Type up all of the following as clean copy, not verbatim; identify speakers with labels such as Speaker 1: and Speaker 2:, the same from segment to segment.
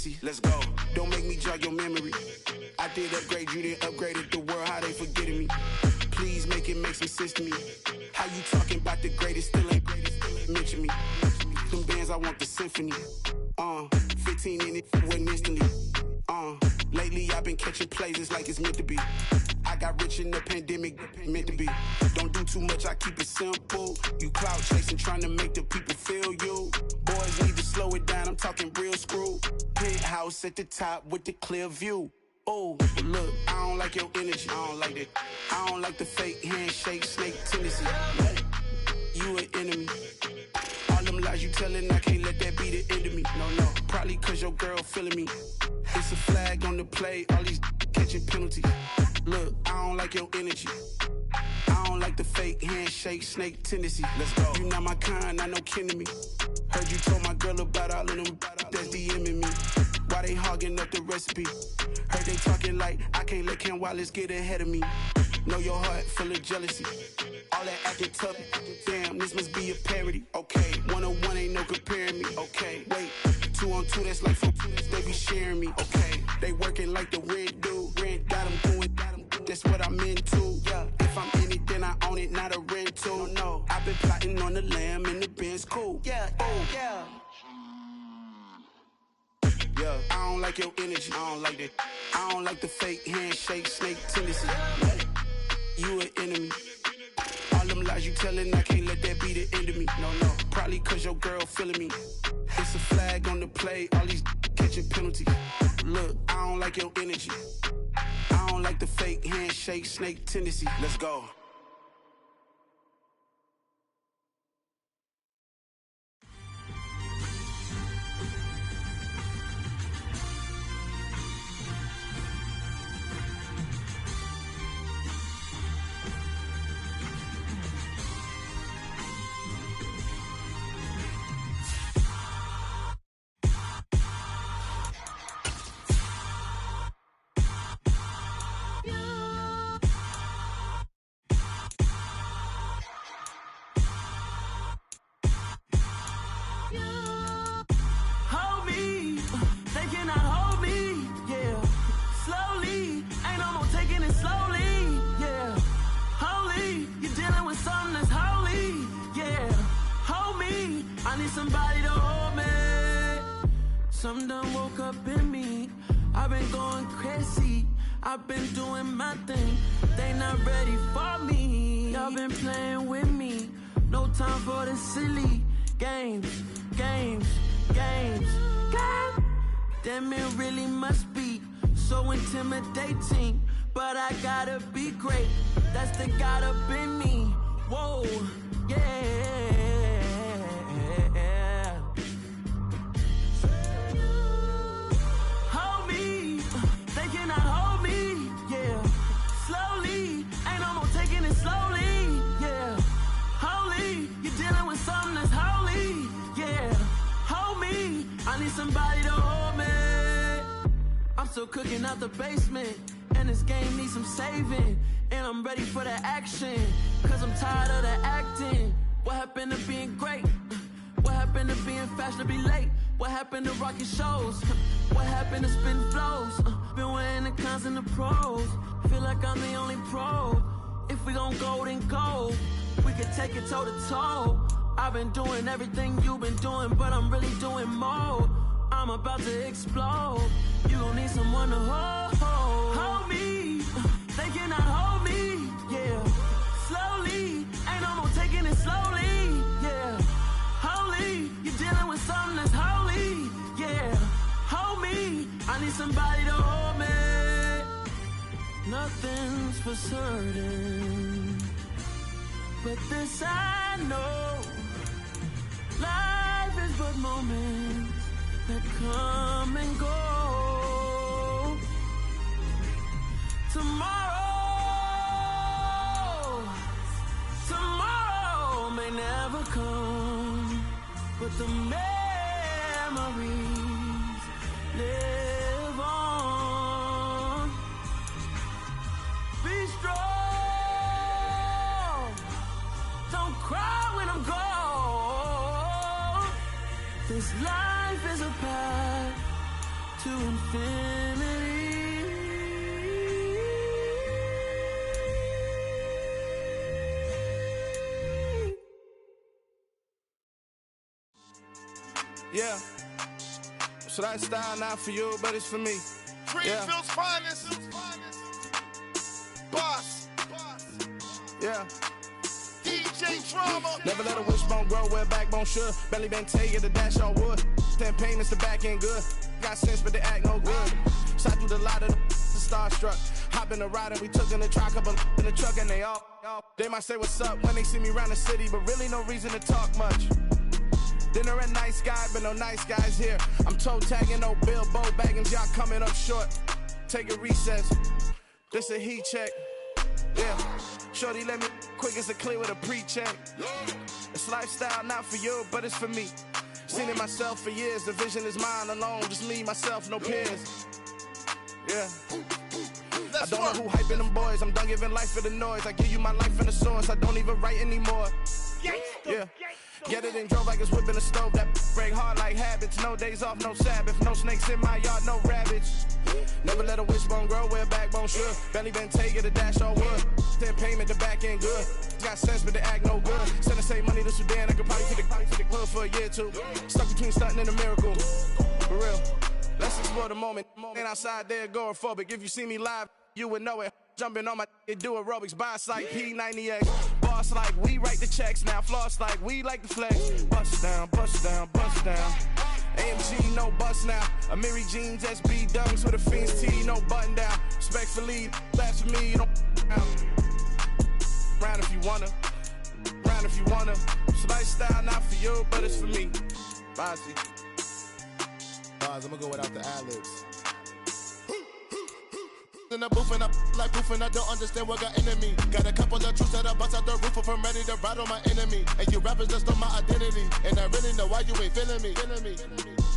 Speaker 1: Tennessee. Let's go. Don't make me jog your memory. I did upgrade you, then upgraded the world. How they forgetting me? Please make it make some sense to me. How you talking about the greatest, still ain't mention me. Them bands, I want the symphony. 15 in it, wasn't instantly. Lately I've been catching plays, it's like it's meant to be. I got rich in the pandemic, meant to be. Don't do too much, I keep it simple. You clout chasing, trying to make the people feel you. Boys need to slow it down, I'm talking real screw. Penthouse at the top with the clear view. Oh, look, I don't like your energy, I don't like that. I don't like the fake handshake, snake tendency. You an enemy. All them lies you telling, I can't let that be the end of me. No, probably cause your girl feeling me. It's a flag on the play, all these catching penalties. Look, I don't like your energy. I don't like the fake handshake, snake tendency. Let's go. You not my kind, I know kin to me. Heard you told my girl about all of them that's DMing me. Why they hogging up the recipe? Heard they talking like I can't let Ken Wallace get ahead of me. Know your heart full of jealousy. All that acting tough, damn, this must be a parody. Okay, 1-on-1 ain't no comparing me. Okay, wait, 2-on-2, that's like 4-2, they be sharing me. Okay, they working like the rent do. Rent got them going, that's what I'm into. Yeah, if I'm in it, then I own it, not a rental. No, I've been plotting on the lamb and the Benz cool. Yeah, oh, yeah. Yeah, I don't like your energy, I don't like that. I don't like the fake handshake, snake tendency. You an enemy. All them lies you telling, I can't let that be the end of me. No, probably cause your girl feeling me. It's a flag on the play, all these catching penalties. Look, I don't like your energy. I don't like the fake handshake, snake tendency. Let's go.
Speaker 2: Somebody to hold me. Some done woke up in me. I've been going crazy. I've been doing my thing. They not ready for me. Y'all been playing with me. No time for the silly games. Damn, it really must be so intimidating. But I gotta be great. That's the God up in me. Whoa, yeah. Somebody to hold me. I'm still cooking out the basement, and this game needs some saving. And I'm ready for the action, cause I'm tired of the acting. What happened to being great? What happened to being fashionably late? What happened to rocking shows? What happened to spitting flows? Been wearing the cons and the pros. Feel like I'm the only pro. If we gon' go, then go. We could take it toe to toe. I've been doing everything you've been doing, but I'm really doing more. I'm about to explode. You gon' need someone to hold me. They cannot hold me, yeah. Slowly, ain't no more taking it slowly, yeah. Holy, you're dealing with something that's holy, yeah. Hold me, I need somebody to hold me. Nothing's for certain, but this I know. Life is but moments that come and go. Tomorrow may never come, but the memories live on. Be strong, don't cry when I'm gone. This life is a path to infinity.
Speaker 1: Yeah. So that style not for you, but it's for me.
Speaker 3: Greenfield's finest. Boss.
Speaker 1: Yeah.
Speaker 3: DJ Drama.
Speaker 1: Never let a wishbone grow where backbone should. Belly been taking the dash on wood. 10 payments, the back end good. Got sense, but they act no good. Shot through the lot of the starstruck. Hop in the ride and we took in the truck, couple in the truck and they all. They might say what's up when they see me around the city, but really no reason to talk much. Dinner at Nice Guy, but no nice guys here. I'm toe tagging, no Bilbo Baggins, y'all coming up short. Take a recess. This a heat check. Yeah. Shorty let me quick as a clear with a pre-check. It's lifestyle not for you, but it's for me. Seen it myself for years. The vision is mine alone. Just me, myself, no peers. Yeah. I don't know who hyping them boys. I'm done giving life for the noise. I give you my life in the source. I don't even write anymore. Yeah. Get it and drove like it's whipping a stove. That break hard like habits. No days off, no Sabbath. No snakes in my yard, no rabbits. Never let a wishbone grow where backbone should. Belly been taking the dash on wood. 10 payment, the back end good. Got sense, but they act no good. Send the same money to Sudan. I could probably take the hood for a year or two. Stuck between stunting and a miracle. For real. Let's explore the moment. Ain't outside there agoraphobic. If you see me live, you would know it. Jumping on my do aerobics, boss like P90X. Boss like we write the checks now. Floss like we like the flex. Bust down, bust down, bust down. AMG, no bust now. Amiri jeans, SB dunks with a Fiends T, no button down. Respectfully, that's for me, you don't round if you wanna. Round if you wanna. It's lifestyle not for you, but it's for me. Bossy.
Speaker 3: I'm gonna go without the ad-libs. In the booth and I like proof and I don't understand what got into me. Got a couple of truths that I bust out the roof if I'm ready to ride on my enemy. And you rappers just stole my identity, and I really know why you ain't feeling me.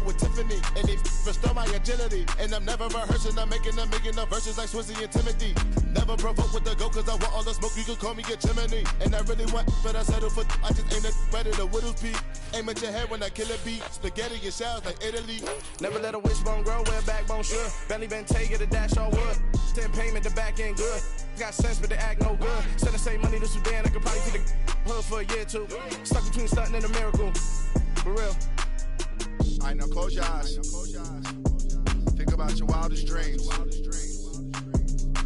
Speaker 3: With Tiffany, and they restore my agility. And I'm never rehearsing, I'm making a million of verses like Swizzy and Timothy. Never provoke with the go, cause I want all the smoke, you can call me a Gemini. And I really want, but I settle for, I just aim it better than Whittle's Peak. Aim at your head when I kill a beat. Spaghetti and shells like Italy.
Speaker 1: Never let a wishbone grow where backbone should. Belly been taking the dash on wood. 10 payment, the back end good. Got sense, but they act no good. Send the same money to Sudan, I could probably take the hood for a year or two. Stuck between stunting and a miracle. For real.
Speaker 3: Alright, now close your eyes. Think about your wildest dreams.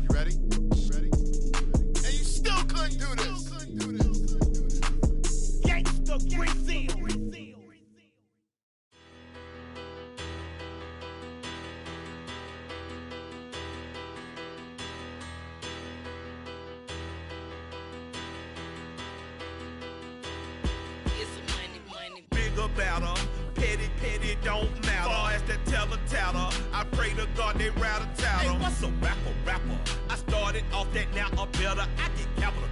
Speaker 3: You ready? And you still couldn't do this. Gangsta Brazil.
Speaker 4: Better, petty don't matter. Far as the teller, I pray to God they rattle tattle. Hey, what's a rapper? I started off that, now I'm better. I get capital.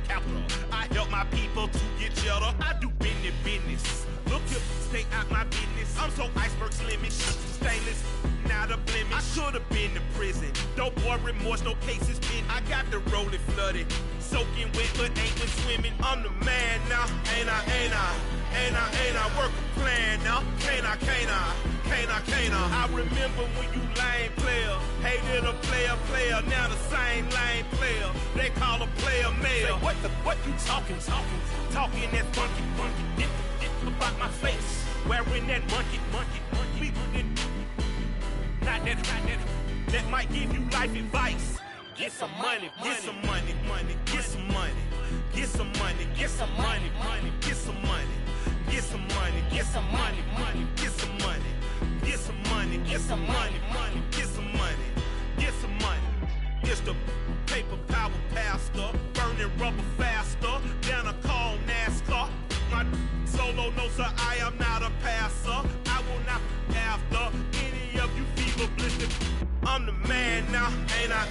Speaker 4: I help my people to get cheddar. I do business. Look here, stay out my business. I'm so iceberg slimming, stainless, not a blemish. I should've been to prison. Don't boy remorse, no cases pinned. I got the rolling flooded, soaking wet, but ain't been swimming. I'm the man now, ain't I? Work a plan now, can't I? I remember when you lame player, hated a player, now the same lame player. They call a player mayor. What you talking? Talking that funky, get about my face. Wearing that monkey. Not that. That might give you life advice. Get some money. Get some money. Get some money. Get some money. Get some money. Get some money. Get some money. Get some money. Get some money. Get some money. Get some money. Get some money. Get some money. It's the paper power pastor, burning rubber faster than a call NASCAR. My solo, no sir, I am not a passer. I will not after any of you fever blistered. I'm the man now, ain't I?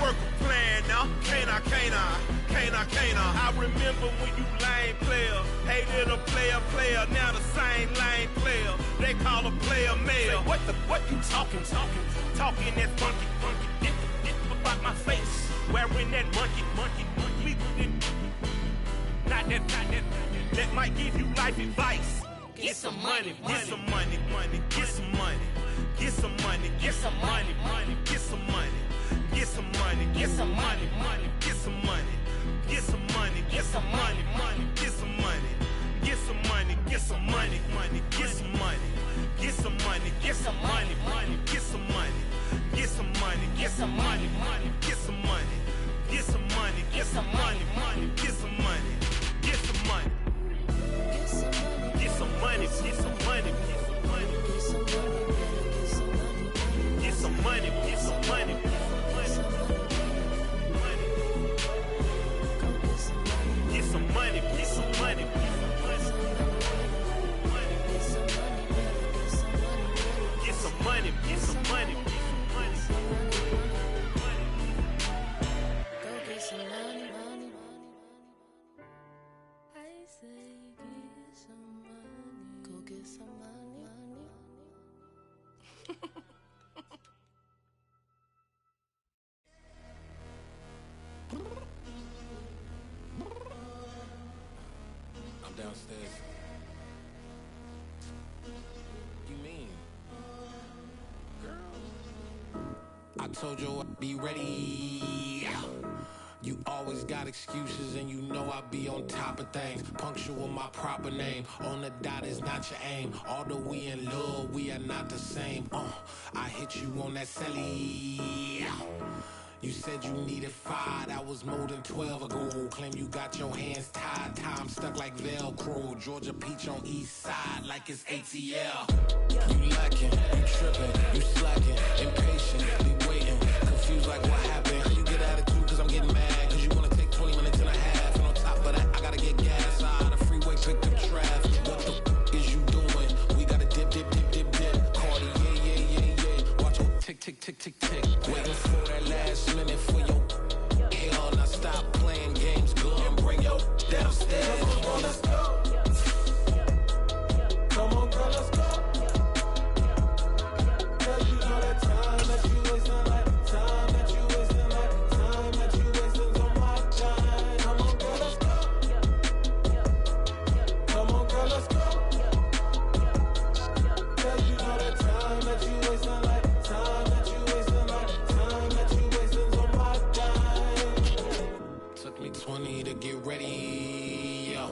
Speaker 4: Work a plan now, can't I? I remember when you lame player, hated a player, now the same lame player. They call a player mayor. What you talking? Talking that funky, get about my face. Wearing that monkey. Not that. That might give you life advice. Get some money. Get some money. Get some money. Get some money, money, get some money, get some money, get some money, money, get some money, get some money, get some money, money, get some money, get some money, get some money, money, get some money, get some money, get some money, money, get some money, get some money, get some money, money, get some money, get some money, get some money, money, get some money, get some money, get some money, get some money, get some money, get some money, get some money, get some money, get some money, get some money, get some money. I'm downstairs. You mean? Girl, I told you I'd be ready. You always got excuses and you know I be on top of things. Punctual my proper name. On the dot is not your aim. Although we in love, we are not the same. I hit you on that celly. You said you needed 5, that was more than 12 ago. Claim you got your hands tied, time stuck like Velcro. Georgia Peach on east side like it's ATL. You lacking, you tripping, you slacking, impatient, be waiting, confused like what happened. You get attitude cause I'm getting mad, cause you wanna take 20 minutes and a half. And on top of that, I gotta get gas out of the freeway, picked up traffic. What the is you doing? We gotta dip, dip, dip, dip, dip. Cardi, yeah. Watch your tick, tick, tick, tick, tick. Waiting for that last minute for your hell. Now stop playing games, go and bring your downstairs. Come on, girl, let's go. Come on, girl, let's go. Girl, you know that time that you wasting, like time that you wasting, like time that you wasting on my time. Come on, girl, let's go. Come on, girl, let's go. Girl, you know that time that you wasting, like time that you wasting, like time that you wasting on my time. Took me 20 to get ready, yo.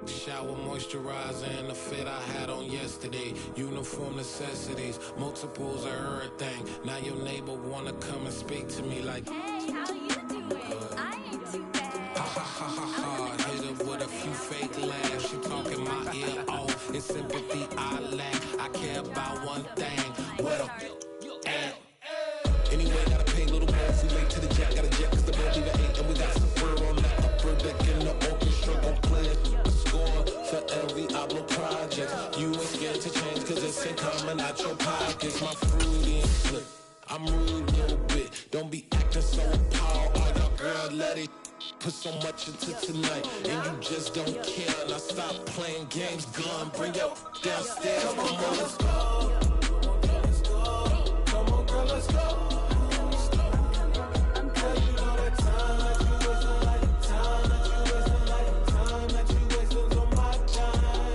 Speaker 4: Shower, moisturizer, and the fit I had on yesterday. Uniform necessities, multiples of everything. Now your neighbor wanna come and speak to me like,
Speaker 5: hey, how you doing? I ain't too bad.
Speaker 4: ha ha ha ha ha. Hit her with a few fake laughs. She talking my ear off. It's sympathy I lack. I care about one thing. What a at. Anyway, gotta pay a little more. If we late to the jet, got a jet cause the boat leave at 8. And we got some fur on that upper deck in the orchestra. Gon' play a score for every Ablo project. You ain't scared to change cause it's ain't coming out your pockets. My fruity and slip. I'm rude a little bit. Don't be acting so appalled. Oh, your girl, let it put so much into tonight. And you just don't care. Now stop playing games. Gun, bring your downstairs. Come on, girl, let's go. Come on, girl, let's go. Girl, you know that time that you wasting, like time that you wasting, like time that you wasting on my time.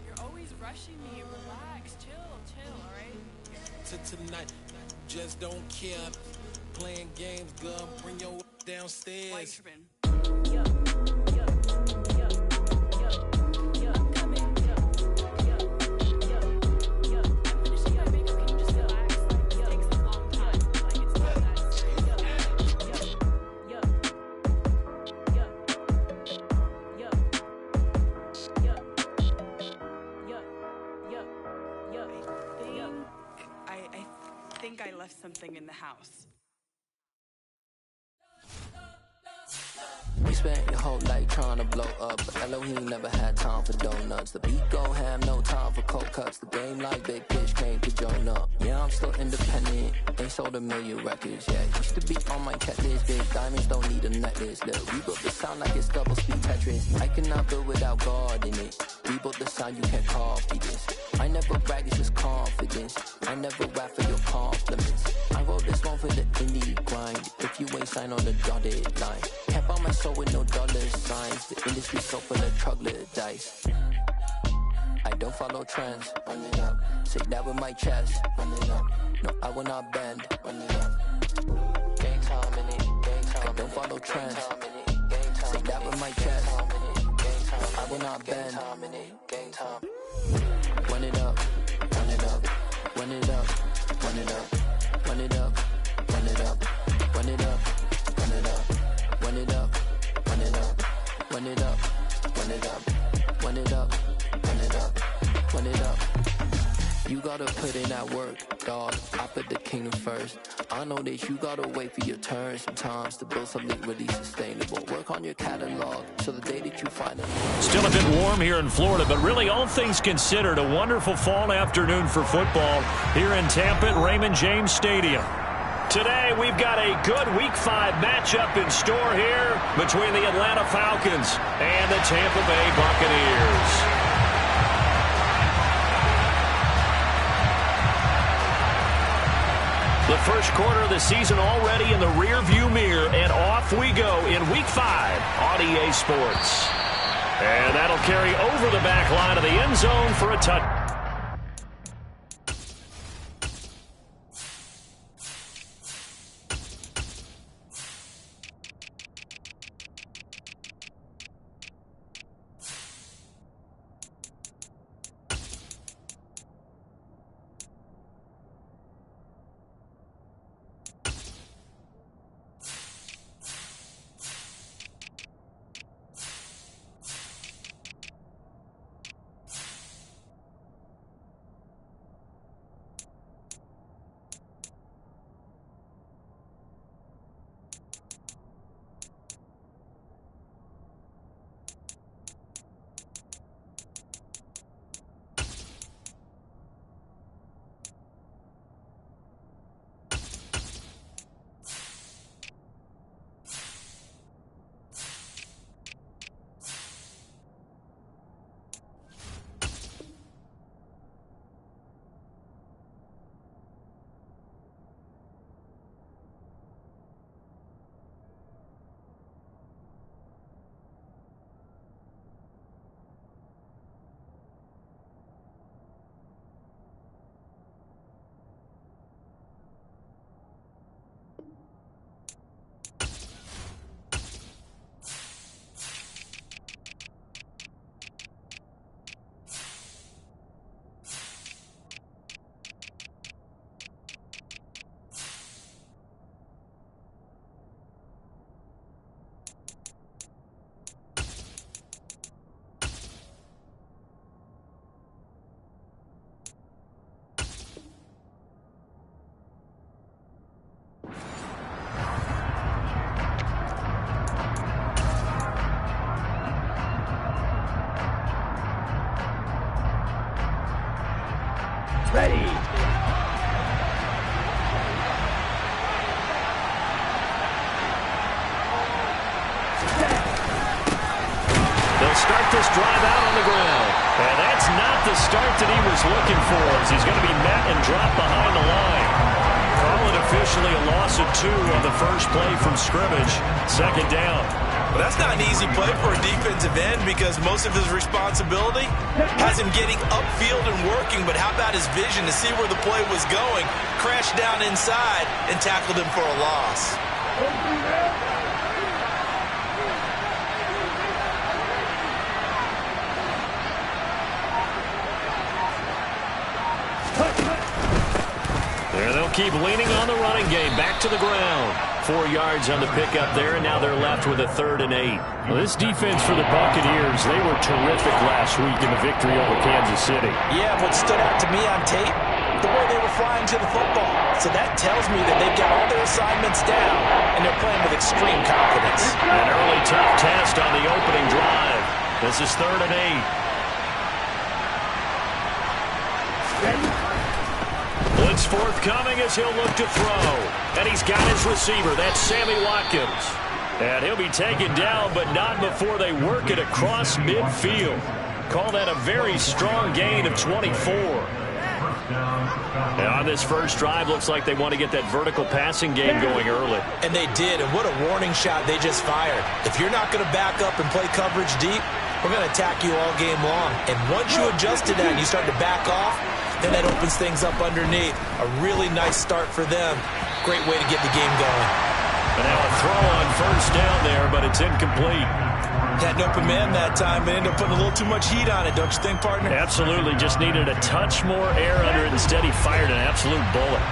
Speaker 6: You're always rushing me. Relax, chill, alright?
Speaker 4: To tonight, just don't care. Playing games, gun, bring your downstairs.
Speaker 6: Why you tripping? I think I left something in the house.
Speaker 7: We spent your whole life trying to blow up, but Elohim never had time for donuts. The beat go ham, no time for cold cuts. The game like Big Fish came to join up. Yeah, I'm still independent, ain't sold 1 million records yet. Used to be on my cat list, big diamonds don't need a necklace. Look, we built the sound like it's double speed Tetris. I cannot build without God in it. We built the sound, you can't copy this. I never brag, it's just confidence. I never rap for your compliments. I wrote this one for the indie grind. If you ain't signed on the dotted line, can't buy my soul with no dollar signs. The industry so full of troglodytes. I I don't follow trends. Run it up. Say that with my chest. Run it up. No, I will not bend. Run it up. Gang time in it. Gang time. I don't follow trends. Say that with my chest. No, I will not bend. Gang time. Run it up. Run it up. Run it up. Run it up. Run it up. Run it up. Run it up. Run it up. Run it up. Run it up. Run it up. Run it up. Run it up. Run it up. Run it up. You gotta put in that work, dog. I put the kingdom first. I know that you gotta wait for your turn sometimes to build something really sustainable. Work on your catalog so the day that you find it.
Speaker 8: Still a bit warm here in Florida, but really all things considered, a wonderful fall afternoon for football here in Tampa at Raymond James Stadium. Today we've got a good Week 5 matchup in store here between the Atlanta Falcons and the Tampa Bay Buccaneers. The first quarter of the season already in the rear-view mirror, and off we go in Week 5 on EA Sports. And that'll carry over the back line of the end zone for a touchdown.
Speaker 9: Ready.
Speaker 8: They'll start this drive out on the ground. And that's not the start that he was looking for, as he's going to be met and dropped behind the line. Call it officially a loss of 2 on the first play from scrimmage. Second down.
Speaker 10: Well, that's not an easy play for a defensive end because most of his responsibility has him getting upfield and working, but how about his vision to see where the play was going, crashed down inside, and tackled him for a loss.
Speaker 8: There they'll keep leaning on the running game. Back to the ground. 4 yards on the pickup there, and now they're left with a 3rd and 8. Well, this defense for the Buccaneers, they were terrific last week in the victory over Kansas City.
Speaker 10: Yeah, what stood out to me on tape, the way they were flying to the football. So that tells me that they've got all their assignments down, and they're playing with extreme confidence.
Speaker 8: An early tough test on the opening drive. This is 3rd and 8. Blitz forthcoming as he'll look to throw. And he's got his receiver. That's Sammy Watkins. And he'll be taken down, but not before they work it across midfield. Call that a very strong gain of 24. And on this first drive, looks like they want to get that vertical passing game going early.
Speaker 10: And they did, and what a warning shot they just fired. If you're not going to back up and play coverage deep, we're going to attack you all game long. And once you adjust to that and you start to back off, then that opens things up underneath. A really nice start for them. Great way to get the game going.
Speaker 8: And now a throw on first down there, but it's incomplete.
Speaker 10: Had an open man that time, but ended up putting a little too much heat on it, don't you think, partner?
Speaker 8: Absolutely. Just needed a touch more air under it. Instead, he fired an absolute bullet.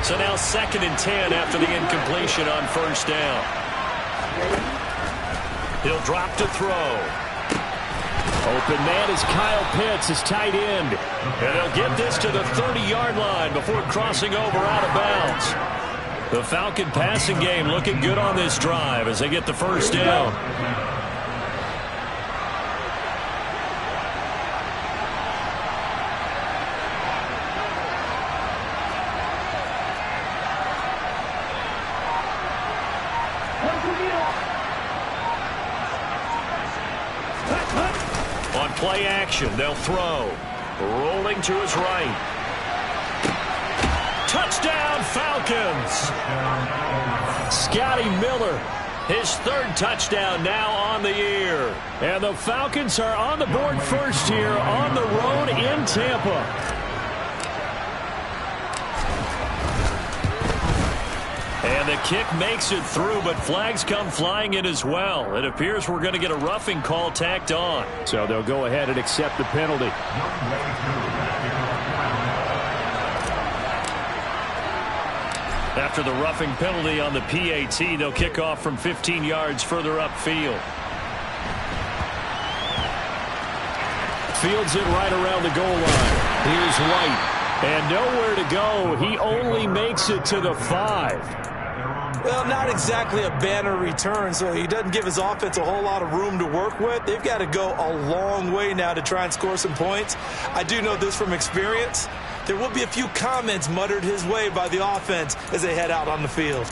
Speaker 8: So now 2nd and 10 after the incompletion on first down. He'll drop to throw. Open man is Kyle Pitts, his tight end. And they'll get this to the 30-yard line before crossing over out of bounds. The Falcon passing game looking good on this drive as they get the first down. On play action, they'll throw. Rolling to his right. Touchdown, Falcons! Scotty Miller, his 3rd touchdown now on the year. And the Falcons are on the board first here on the road in Tampa. And the kick makes it through, but flags come flying in as well. It appears we're going to get a roughing call tacked on. So they'll go ahead and accept the penalty. After the roughing penalty on the PAT, they'll kick off from 15 yards further upfield. Fields it right around the goal line. Here's White. And nowhere to go. He only makes it to the 5.
Speaker 10: Well, not exactly a banner return, so he doesn't give his offense a whole lot of room to work with. They've got to go a long way now to try and score some points. I do know this from experience. There will be a few comments muttered his way by the offense as they head out on the field.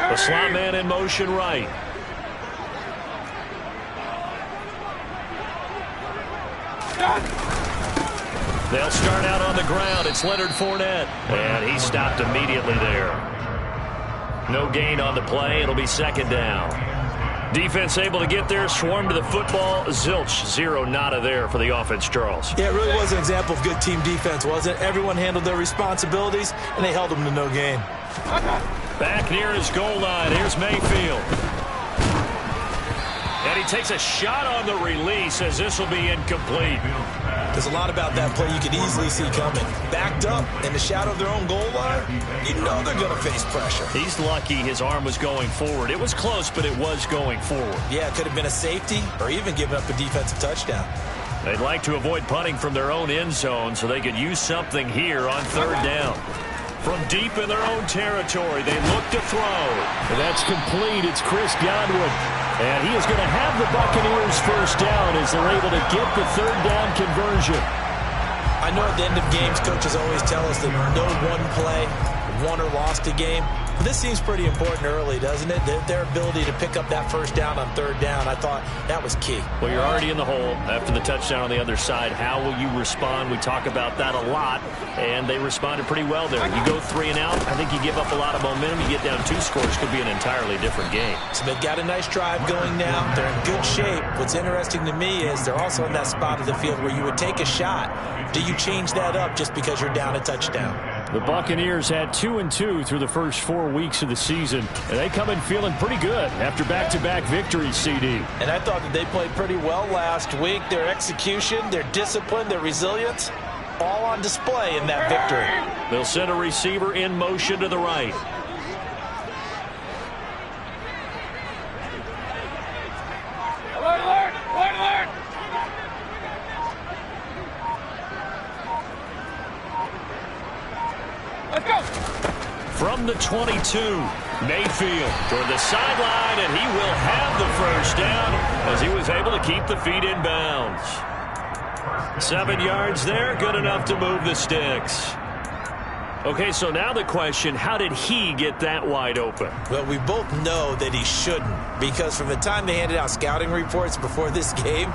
Speaker 8: The slot man in motion right. They'll start out on the ground. It's Leonard Fournette. And he stopped immediately there. No gain on the play. It'll be 2nd down. Defense able to get there, swarm to the football. Zilch, 0 nada there for the offense, Charles.
Speaker 10: Yeah, it really was an example of good team defense, wasn't it? Everyone handled their responsibilities, and they held them to no gain.
Speaker 8: Back near his goal line. Here's Mayfield. And he takes a shot on the release as this will be incomplete.
Speaker 10: There's a lot about that play you could easily see coming. Backed up in the shadow of their own goal line, you know they're going to face pressure.
Speaker 8: He's lucky his arm was going forward. It was close, but it was going forward.
Speaker 10: Yeah, it could have been a safety or even given up a defensive touchdown.
Speaker 8: They'd like to avoid punting from their own end zone so they could use something here on 3rd down. From deep in their own territory, they look to throw. And that's complete. It's Chris Godwin. And he is going to have the Buccaneers first down as they're able to get the 3rd down conversion.
Speaker 10: I know at the end of games, coaches always tell us that no one play won or lost a game. But this seems pretty important early, doesn't it? Their ability to pick up that first down on 3rd down, I thought that was key.
Speaker 8: Well, you're already in the hole after the touchdown on the other side. How will you respond? We talk about that a lot, and they responded pretty well there. You go 3 and out, I think you give up a lot of momentum. You get down 2 scores, could be an entirely different game.
Speaker 10: So they've got a nice drive going now. They're in good shape. What's interesting to me is they're also in that spot of the field where you would take a shot. Do you change that up just because you're down a touchdown?
Speaker 8: The Buccaneers had 2-2 through the first 4 weeks of the season, and they come in feeling pretty good after back-to-back victories, CD.
Speaker 10: And I thought that they played pretty well last week. Their execution, their discipline, their resilience, all on display in that victory.
Speaker 8: They'll send a receiver in motion to the right. From the 22, Mayfield toward the sideline, and he will have the first down as he was able to keep the feet in bounds. 7 yards there, good enough to move the sticks. Okay, so now the question, how did he get that wide open?
Speaker 10: Well, we both know that he shouldn't, because from the time they handed out scouting reports before this game,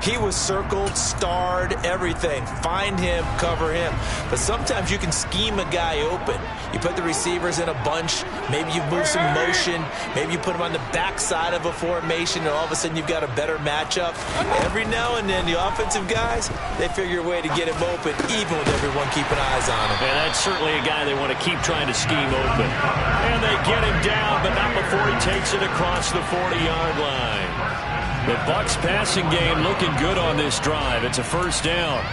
Speaker 10: he was circled, starred, everything. Find him, cover him. But sometimes you can scheme a guy open. You put the receivers in a bunch. Maybe you move some motion. Maybe you put them on the backside of a formation, and all of a sudden you've got a better matchup. Every now and then, the offensive guys, they figure a way to get him open, even with everyone keeping eyes on him.
Speaker 8: And that's certainly a guy they want to keep trying to scheme open. And they get him down, but not before he takes it across the 40-yard line. The Bucs passing game looking good on this drive. It's a first down.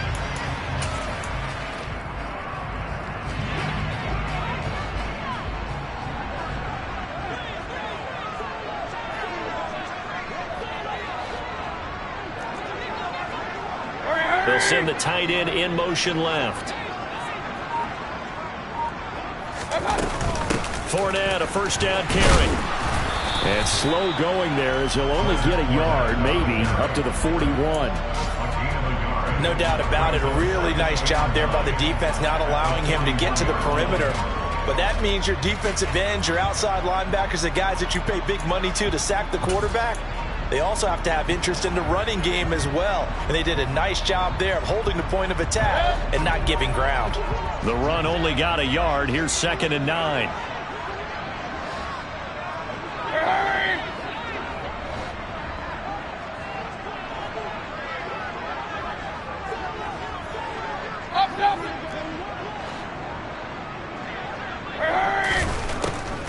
Speaker 8: They'll send the tight end in motion left. Fournette, a first down carry. And slow going there as he'll only get a yard, maybe, up to the 41.
Speaker 10: No doubt about it. A really nice job there by the defense, not allowing him to get to the perimeter. But that means your defensive ends, your outside linebackers, the guys that you pay big money to sack the quarterback, they also have to have interest in the running game as well. And they did a nice job there of holding the point of attack and not giving ground.
Speaker 8: The run only got a yard. Here's 2nd and 9.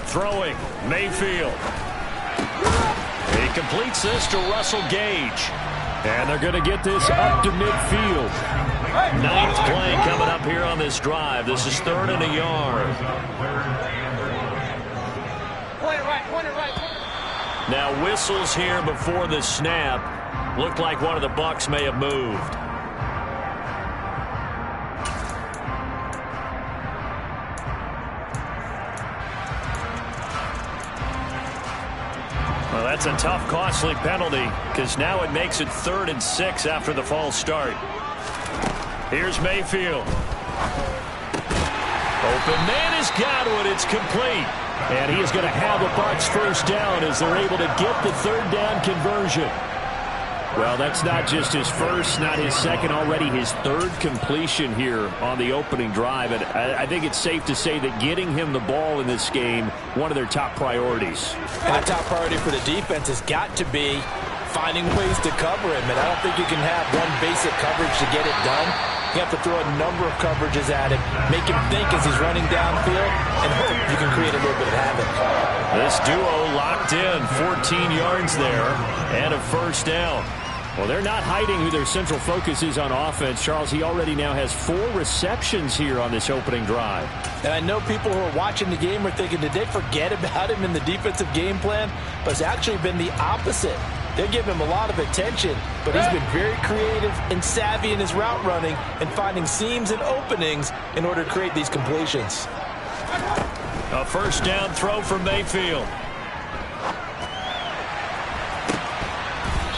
Speaker 8: Throwing, Mayfield. He completes this to Russell Gage. And they're going to get this up to midfield. 9th play coming up here on this drive. This is 3rd and a yard. Now whistles here before the snap. Looked like one of the Bucs may have moved. Well, that's a tough, costly penalty because now it makes it 3rd and 6 after the false start. Here's Mayfield. Open man is Godwin. It's complete. And he is going to have a Bucs first down as they're able to get the 3rd down conversion. Well, that's not just his first, not his second, already his 3rd completion here on the opening drive. And I think it's safe to say that getting him the ball in this game, one of their top priorities.
Speaker 10: And the top priority for the defense has got to be finding ways to cover him. And I don't think you can have one basic coverage to get it done. You have to throw a number of coverages at him, make him think as he's running downfield, and hope you can create a little bit of havoc.
Speaker 8: This duo locked in, 14 yards there, and a first down. Well, they're not hiding who their central focus is on offense. Charles, he already now has 4 receptions here on this opening drive.
Speaker 10: And I know people who are watching the game are thinking, did they forget about him in the defensive game plan? But it's actually been the opposite. They give him a lot of attention, but he's been very creative and savvy in his route running and finding seams and openings in order to create these completions.
Speaker 8: A first down throw from Mayfield.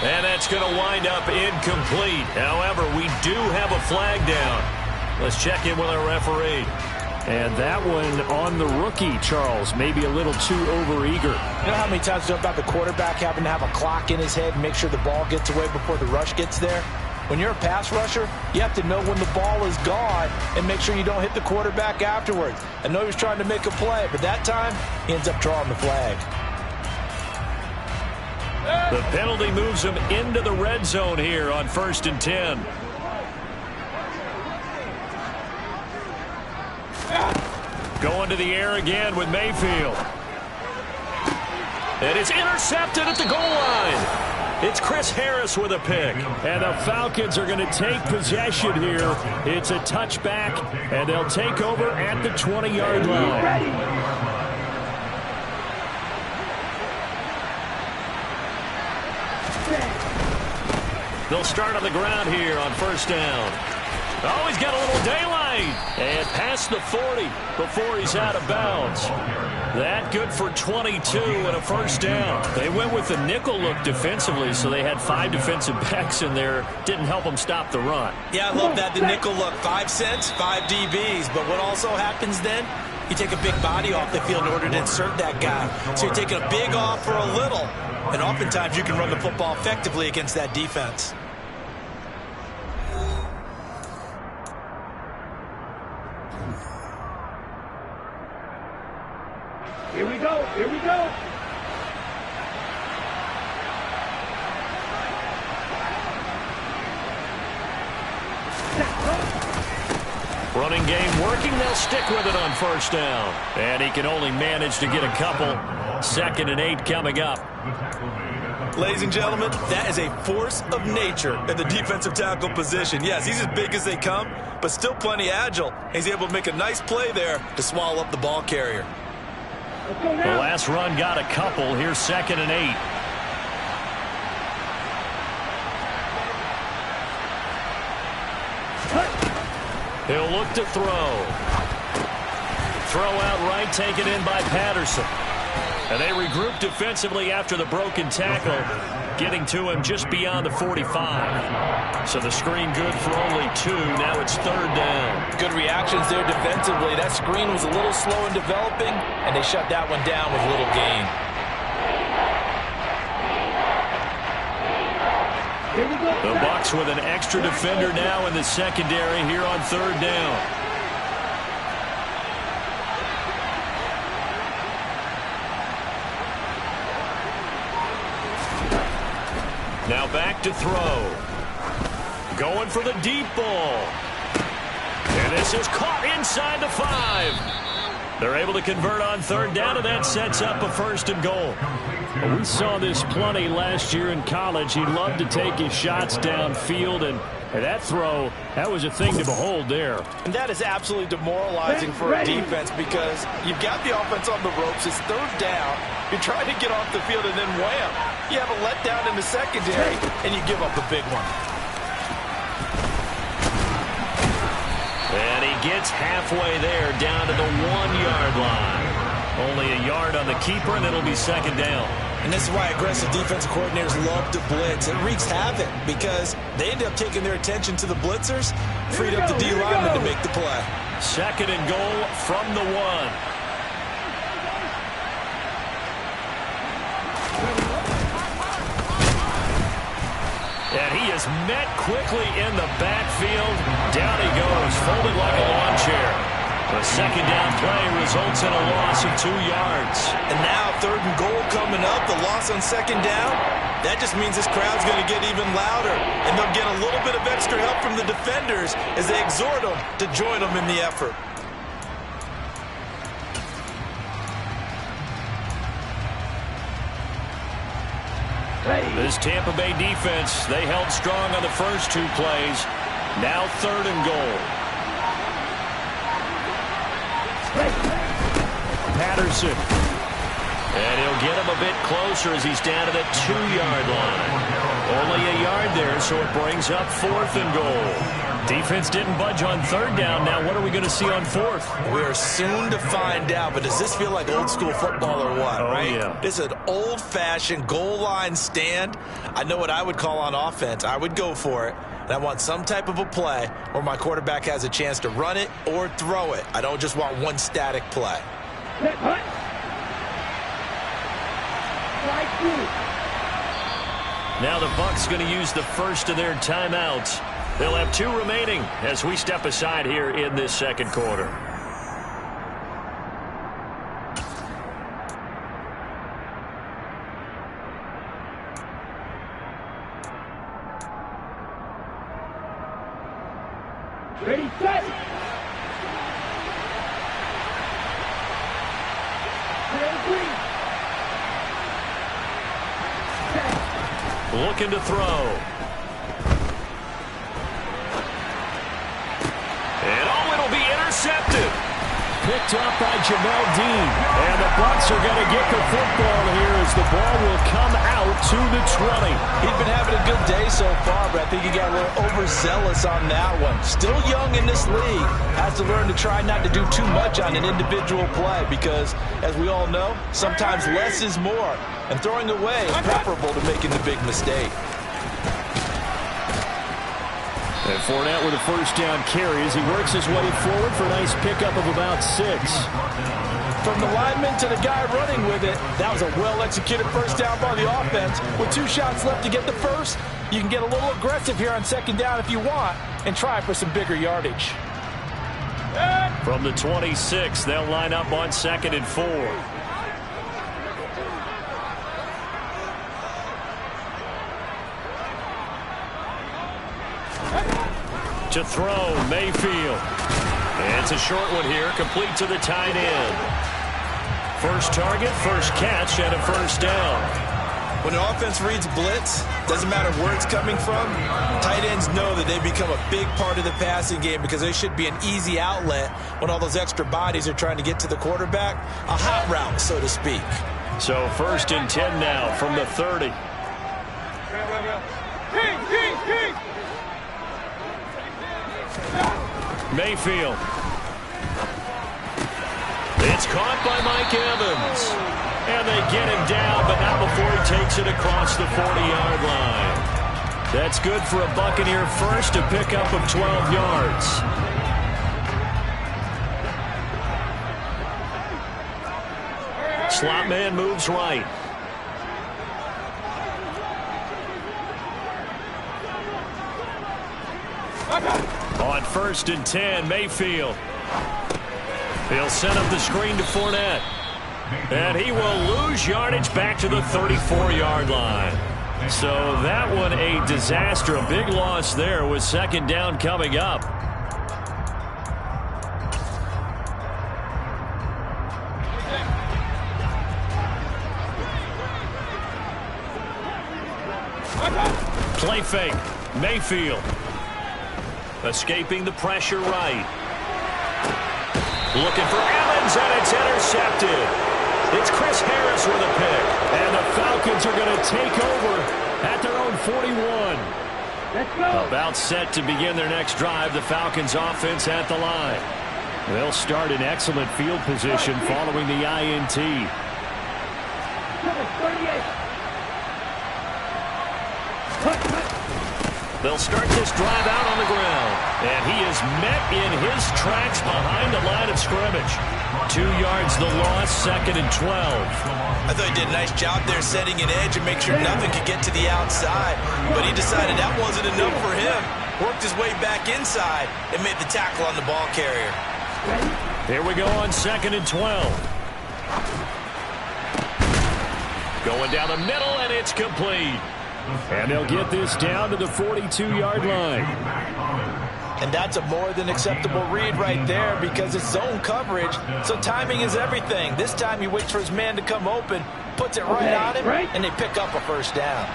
Speaker 8: And that's going to wind up incomplete. However, we do have a flag down. Let's check in with our referee. And that one on the rookie, Charles, maybe a little too overeager.
Speaker 10: You know how many times about the quarterback having to have a clock in his head and make sure the ball gets away before the rush gets there? When you're a pass rusher, you have to know when the ball is gone and make sure you don't hit the quarterback afterwards. I know he was trying to make a play, but that time he ends up drawing the flag.
Speaker 8: The penalty moves him into the red zone here on 1st and 10. Going to the air again with Mayfield. And it's intercepted at the goal line. It's Chris Harris with a pick. And the Falcons are going to take possession here. It's a touchback, and they'll take over at the 20-yard line. They'll start on the ground here on first down. Oh, he's got a little daylight. And past the 40 before he's out of bounds. That good for 22 and a first down. They went with the nickel look defensively, so they had 5 defensive backs in there. Didn't help them stop the run.
Speaker 10: Yeah, I love that, the nickel look. 5 cents, 5 DBs. But what also happens then? You take a big body off the field in order to insert that guy. So you're taking a big off for a little. And oftentimes you can run the football effectively against that defense.
Speaker 9: Here we go. Here we go.
Speaker 8: Running game working. They'll stick with it on first down. And he can only manage to get a couple. 2nd and 8 coming up.
Speaker 10: Ladies and gentlemen, that is a force of nature in the defensive tackle position. Yes, he's as big as they come, but still plenty agile. He's able to make a nice play there to swallow up the ball carrier.
Speaker 8: The last run got a couple. Here's 2nd and 8. He'll look to throw. Throw out right, taken in by Patterson. And they regroup defensively after the broken tackle, getting to him just beyond the 45. So the screen good for only 2. Now it's 3rd down.
Speaker 10: Good reactions there defensively. That screen was a little slow in developing, and they shut that one down with little gain.
Speaker 8: The Bucs with an extra defender now in the secondary here on 3rd down. Now back to throw. Going for the deep ball. And this is caught inside the 5. They're able to convert on 3rd down, and that sets up a 1st and goal. Well, we saw this plenty last year in college. He loved to take his shots downfield, and that throw, that was a thing to behold there.
Speaker 10: And that is absolutely demoralizing for a defense because you've got the offense on the ropes. It's 3rd down. You're trying to get off the field, and then wham, you have a letdown in the secondary, and you give up a big one.
Speaker 8: And he gets halfway there, down to the 1-yard line. Only a yard on the keeper, and it'll be 2nd down.
Speaker 10: And this is why aggressive defensive coordinators love to blitz. It wreaks havoc because they end up taking their attention to the blitzers, freed up the D lineman to make the play.
Speaker 8: 2nd and goal from the 1. And he is met quickly in the backfield. Down he goes, folded like a lawn chair. The 2nd down play results in a loss of 2 yards.
Speaker 10: And now 3rd and goal coming up. The loss on 2nd down. That just means this crowd's going to get even louder. And they'll get a little bit of extra help from the defenders as they exhort them to join them in the effort.
Speaker 8: This Tampa Bay defense, they held strong on the first 2 plays. Now 3rd and goal. Patterson. And he'll get him a bit closer as he's down to the 2-yard line. Only a yard there, so it brings up 4th and goal. Defense didn't budge on 3rd down. Now what are we going to see on 4th?
Speaker 10: We are soon to find out, but does this feel like old school football or what, right?
Speaker 8: Yeah.
Speaker 10: This is an old-fashioned goal line stand. I know what I would call on offense. I would go for it. And I want some type of a play where my quarterback has a chance to run it or throw it. I don't just want one static play.
Speaker 8: Now the Bucs going to use the first of their timeouts. They'll have 2 remaining as we step aside here in this 2nd quarter.
Speaker 9: Ready, set.
Speaker 8: Looking to throw. And oh, it'll be intercepted. picked up by Jamel Dean. And the Bucs are going to get the football here as the ball will come out to the 20.
Speaker 10: He's been having a good day so far, but I think he got a little overzealous on that one. Still young in this league. Has to learn to try not to do too much on an individual play because, as we all know, sometimes less is more. And throwing away is preferable to making the big mistake.
Speaker 8: And Fournette with a first down carry as he works his way forward for a nice pickup of about 6.
Speaker 10: From the lineman to the guy running with it, that was a well-executed first down by the offense. With 2 shots left to get the first, you can get a little aggressive here on second down if you want and try for some bigger yardage.
Speaker 8: From the 26, they'll line up on 2nd and 4. To throw, Mayfield. It's a short one here, complete to the tight end. First target, first catch, and a first down.
Speaker 10: When an offense reads blitz, doesn't matter where it's coming from, tight ends know that they become a big part of the passing game because they should be an easy outlet when all those extra bodies are trying to get to the quarterback. A hot route, so to speak.
Speaker 8: So 1st and 10 now from the 30. Mayfield. It's caught by Mike Evans. And they get him down, but not before he takes it across the 40-yard line. That's good for a Buccaneer first, a pickup of 12 yards. Slot man moves right. On 1st and 10, Mayfield. He'll set up the screen to Fournette. And he will lose yardage back to the 34-yard line. So that one a disaster. A big loss there with 2nd down coming up. Play fake. Mayfield. Escaping the pressure right. Looking for Evans, and it's intercepted. It's Chris Harris with a pick. And the Falcons are going to take over at their own 41.
Speaker 9: Let's go.
Speaker 8: About set to begin their next drive, the Falcons offense at the line. They'll start in excellent field position following the INT.
Speaker 9: 38.
Speaker 8: They'll start this drive out on the ground. And he is met in his tracks behind the line of scrimmage. 2 yards the loss, 2nd and 12.
Speaker 10: I thought he did a nice job there setting an edge and make sure nothing could get to the outside. But he decided that wasn't enough for him. Worked his way back inside and made the tackle on the ball carrier.
Speaker 8: Here we go on 2nd and 12. Going down the middle, and it's complete. And they'll get this down to the 42-yard line.
Speaker 10: And that's a more than acceptable read right there because it's zone coverage, so timing is everything. This time he waits for his man to come open, puts it right on him, and they pick up a first down.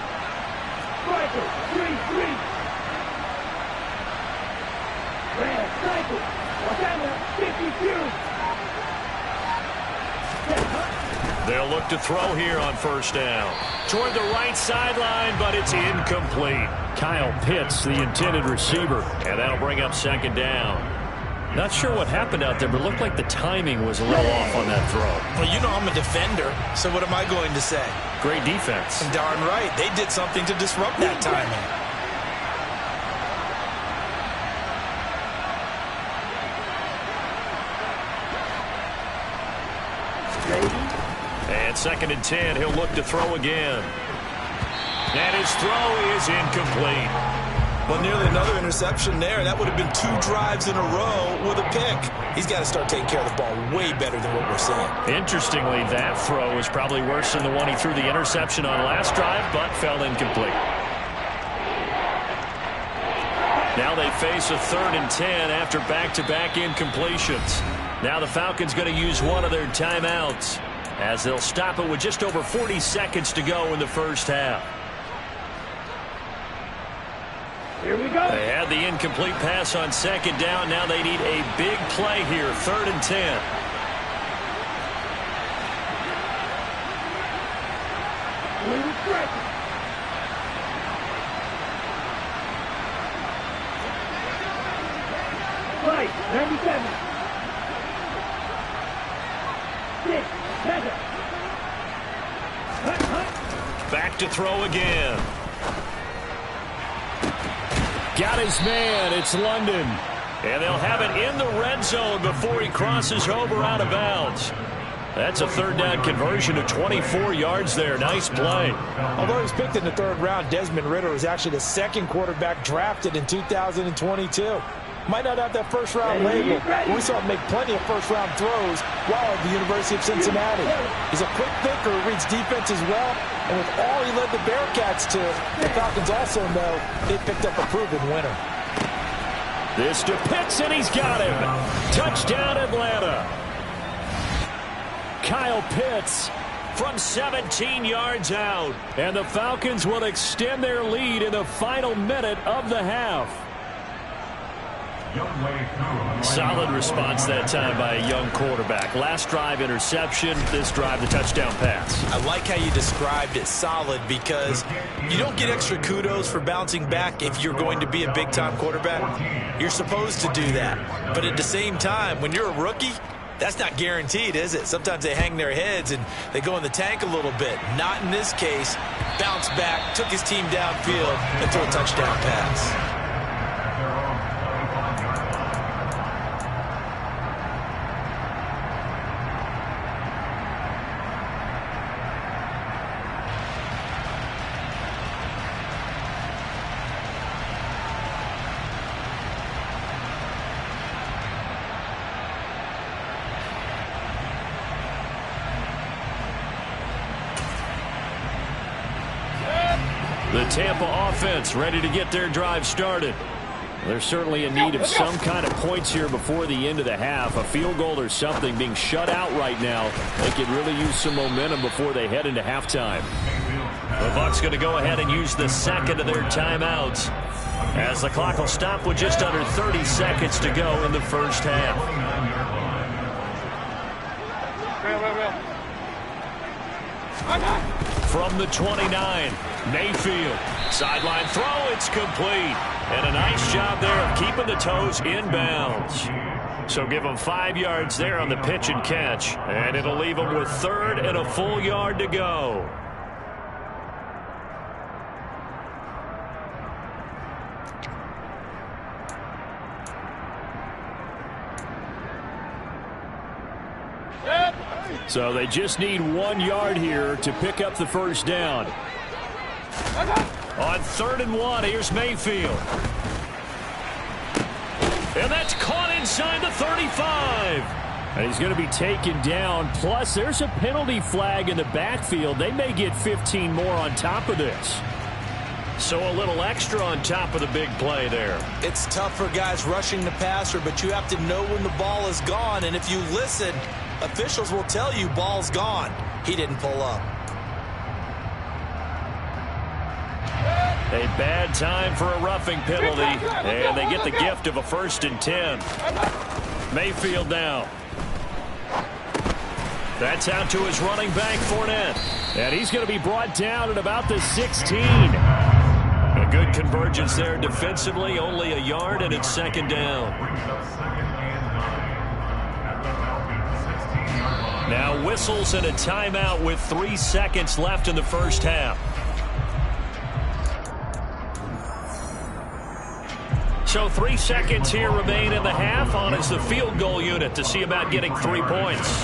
Speaker 8: They'll look to throw here on first down. Toward the right sideline, but it's incomplete. Kyle Pitts, the intended receiver, and that'll bring up 2nd down. Not sure what happened out there, but it looked like the timing was a little off on that throw.
Speaker 10: Well, you know I'm a defender, so what am I going to say?
Speaker 8: Great defense.
Speaker 10: Darn right. They did something to disrupt that timing.
Speaker 8: And 2nd and 10, he'll look to throw again. And his throw is incomplete.
Speaker 10: Well, nearly another interception there. That would have been 2 drives in a row with a pick. He's got to start taking care of the ball way better than what we're seeing.
Speaker 8: Interestingly, that throw is probably worse than the one he threw the interception on last drive, but fell incomplete. Now they face a 3rd and 10 after back-to-back incompletions. Now the Falcons going to use one of their timeouts as they'll stop it with just over 40 seconds to go in the first half.
Speaker 9: Here we go.
Speaker 8: They had the incomplete pass on 2nd down. Now they need a big play here, 3rd and 10.
Speaker 9: 97. 6, 7.
Speaker 8: Back to throw again. Got his man. It's London. And they'll have it in the red zone before he crosses over out of bounds. That's a third down conversion of 24 yards there. Nice play.
Speaker 11: Although he's picked in the third round, Desmond Ridder was actually the second quarterback drafted in 2022. Might not have that first-round label, but we saw him make plenty of first-round throws while at the University of Cincinnati. He's a quick thinker who reads defense as well, and with all he led the Bearcats to, the Falcons also know they picked up a proven winner.
Speaker 8: This to Pitts, and he's got him. Touchdown, Atlanta. Kyle Pitts from 17 yards out, and the Falcons will extend their lead in the final minute of the half. Solid response that time by a young quarterback. Last drive interception, this drive the touchdown pass.
Speaker 10: I like how you described it, solid, because you don't get extra kudos for bouncing back if you're going to be a big-time quarterback. You're supposed to do that. But at the same time, when you're a rookie, that's not guaranteed, is it? Sometimes they hang their heads and they go in the tank a little bit. Not in this case. Bounced back, took his team downfield, and threw a touchdown pass.
Speaker 8: The Tampa offense ready to get their drive started. They're certainly in need of some kind of points here before the end of the half. A field goal or something, being shut out right now. They could really use some momentum before they head into halftime. The Bucs going to go ahead and use the second of their timeouts, as the clock will stop with just under 30 seconds to go in the first half. From the 29, Mayfield. Sideline throw, it's complete. And a nice job there of keeping the toes in bounds. So give them 5 yards there on the pitch and catch. And it'll leave them with third and a full yard to go. So they just need 1 yard here to pick up the first down. On 3rd and 1, here's Mayfield. And that's caught inside the 35. And he's going to be taken down. Plus, there's a penalty flag in the backfield. They may get 15 more on top of this. So a little extra on top of the big play there.
Speaker 10: It's tough for guys rushing the passer, but you have to know when the ball is gone. And if you listen, officials will tell you ball's gone. He didn't pull up.
Speaker 8: A bad time for a roughing penalty, and they get the gift of a 1st and 10. Mayfield now. That's out to his running back, Fournette. And he's going to be brought down at about the 16. A good convergence there defensively, only a yard, and it's 2nd down. Now whistles and a timeout with 3 seconds left in the first half. So 3 seconds here remain in the half. On is the field goal unit to see about getting 3 points.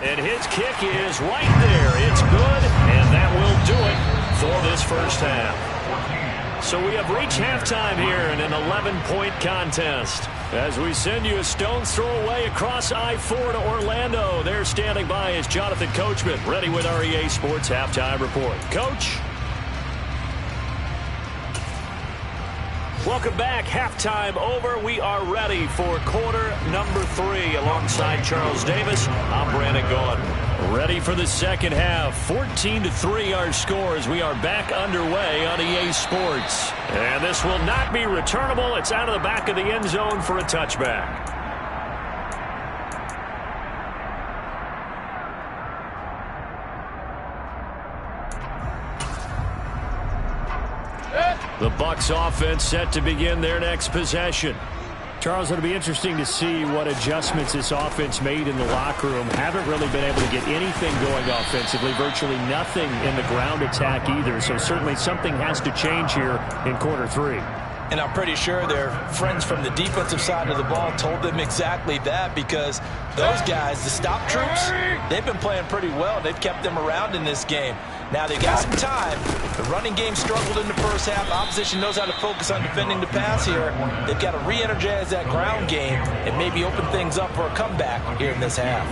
Speaker 8: And his kick is right there. It's good, and that will do it for this first half. So we have reached halftime here in an 11-point contest. As we send you a stone's throw away across I-4 to Orlando. There standing by is Jonathan Coachman, ready with our EA Sports Halftime Report. Coach? Welcome back. Halftime over. We are ready for quarter number 3 alongside Charles Davis. I'm Brandon Gaudin. Ready for the second half. 14-3 our score as we are back underway on EA Sports. And this will not be returnable. It's out of the back of the end zone for a touchback. The Bucs Bucs offense set to begin their next possession.
Speaker 12: Charles, it'll be interesting to see what adjustments this offense made in the locker room. Haven't really been able to get anything going offensively, virtually nothing in the ground attack either. So certainly something has to change here in quarter 3.
Speaker 10: And I'm pretty sure their friends from the defensive side of the ball told them exactly that, because those guys, the stop troops, they've been playing pretty well. They've kept them around in this game. Now they've got some time. The running game struggled in the first half. Opposition knows how to focus on defending the pass here. They've got to re-energize that ground game and maybe open things up for a comeback here in this half.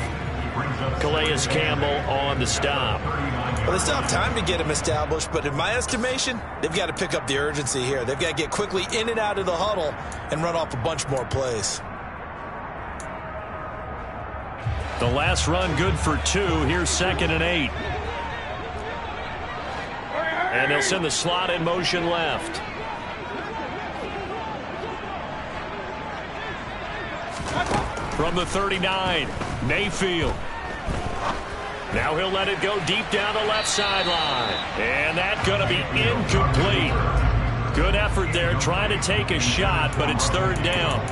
Speaker 8: Calais Campbell on the stop.
Speaker 10: Well, they still have time to get him established, but in my estimation, they've got to pick up the urgency here. They've got to get quickly in and out of the huddle and run off a bunch more plays.
Speaker 8: The last run good for 2. Here's 2nd and 8. And they'll send the slot in motion left. From the 39, Mayfield. Now he'll let it go deep down the left sideline. And that's going to be incomplete. Good effort there trying to take a shot, but it's 3rd down.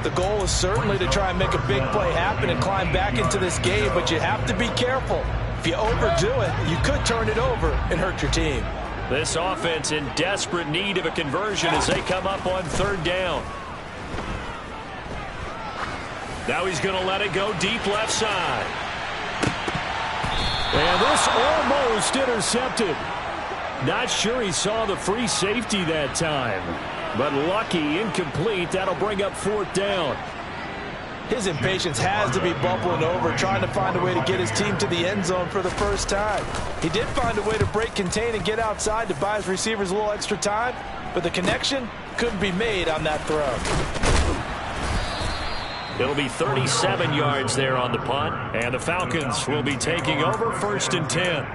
Speaker 10: The goal is certainly to try and make a big play happen and climb back into this game, but you have to be careful. If you overdo it, you could turn it over and hurt your team.
Speaker 8: This offense in desperate need of a conversion as they come up on 3rd down. Now he's going to let it go deep left side.
Speaker 12: And this almost intercepted. Not sure he saw the free safety that time. But lucky, incomplete. That'll bring up 4th down.
Speaker 10: His impatience has to be bubbling over, trying to find a way to get his team to the end zone for the first time. He did find a way to break contain and get outside to buy his receivers a little extra time, but the connection couldn't be made on that throw.
Speaker 8: It'll be 37 yards there on the punt, and the Falcons will be taking over 1st and 10.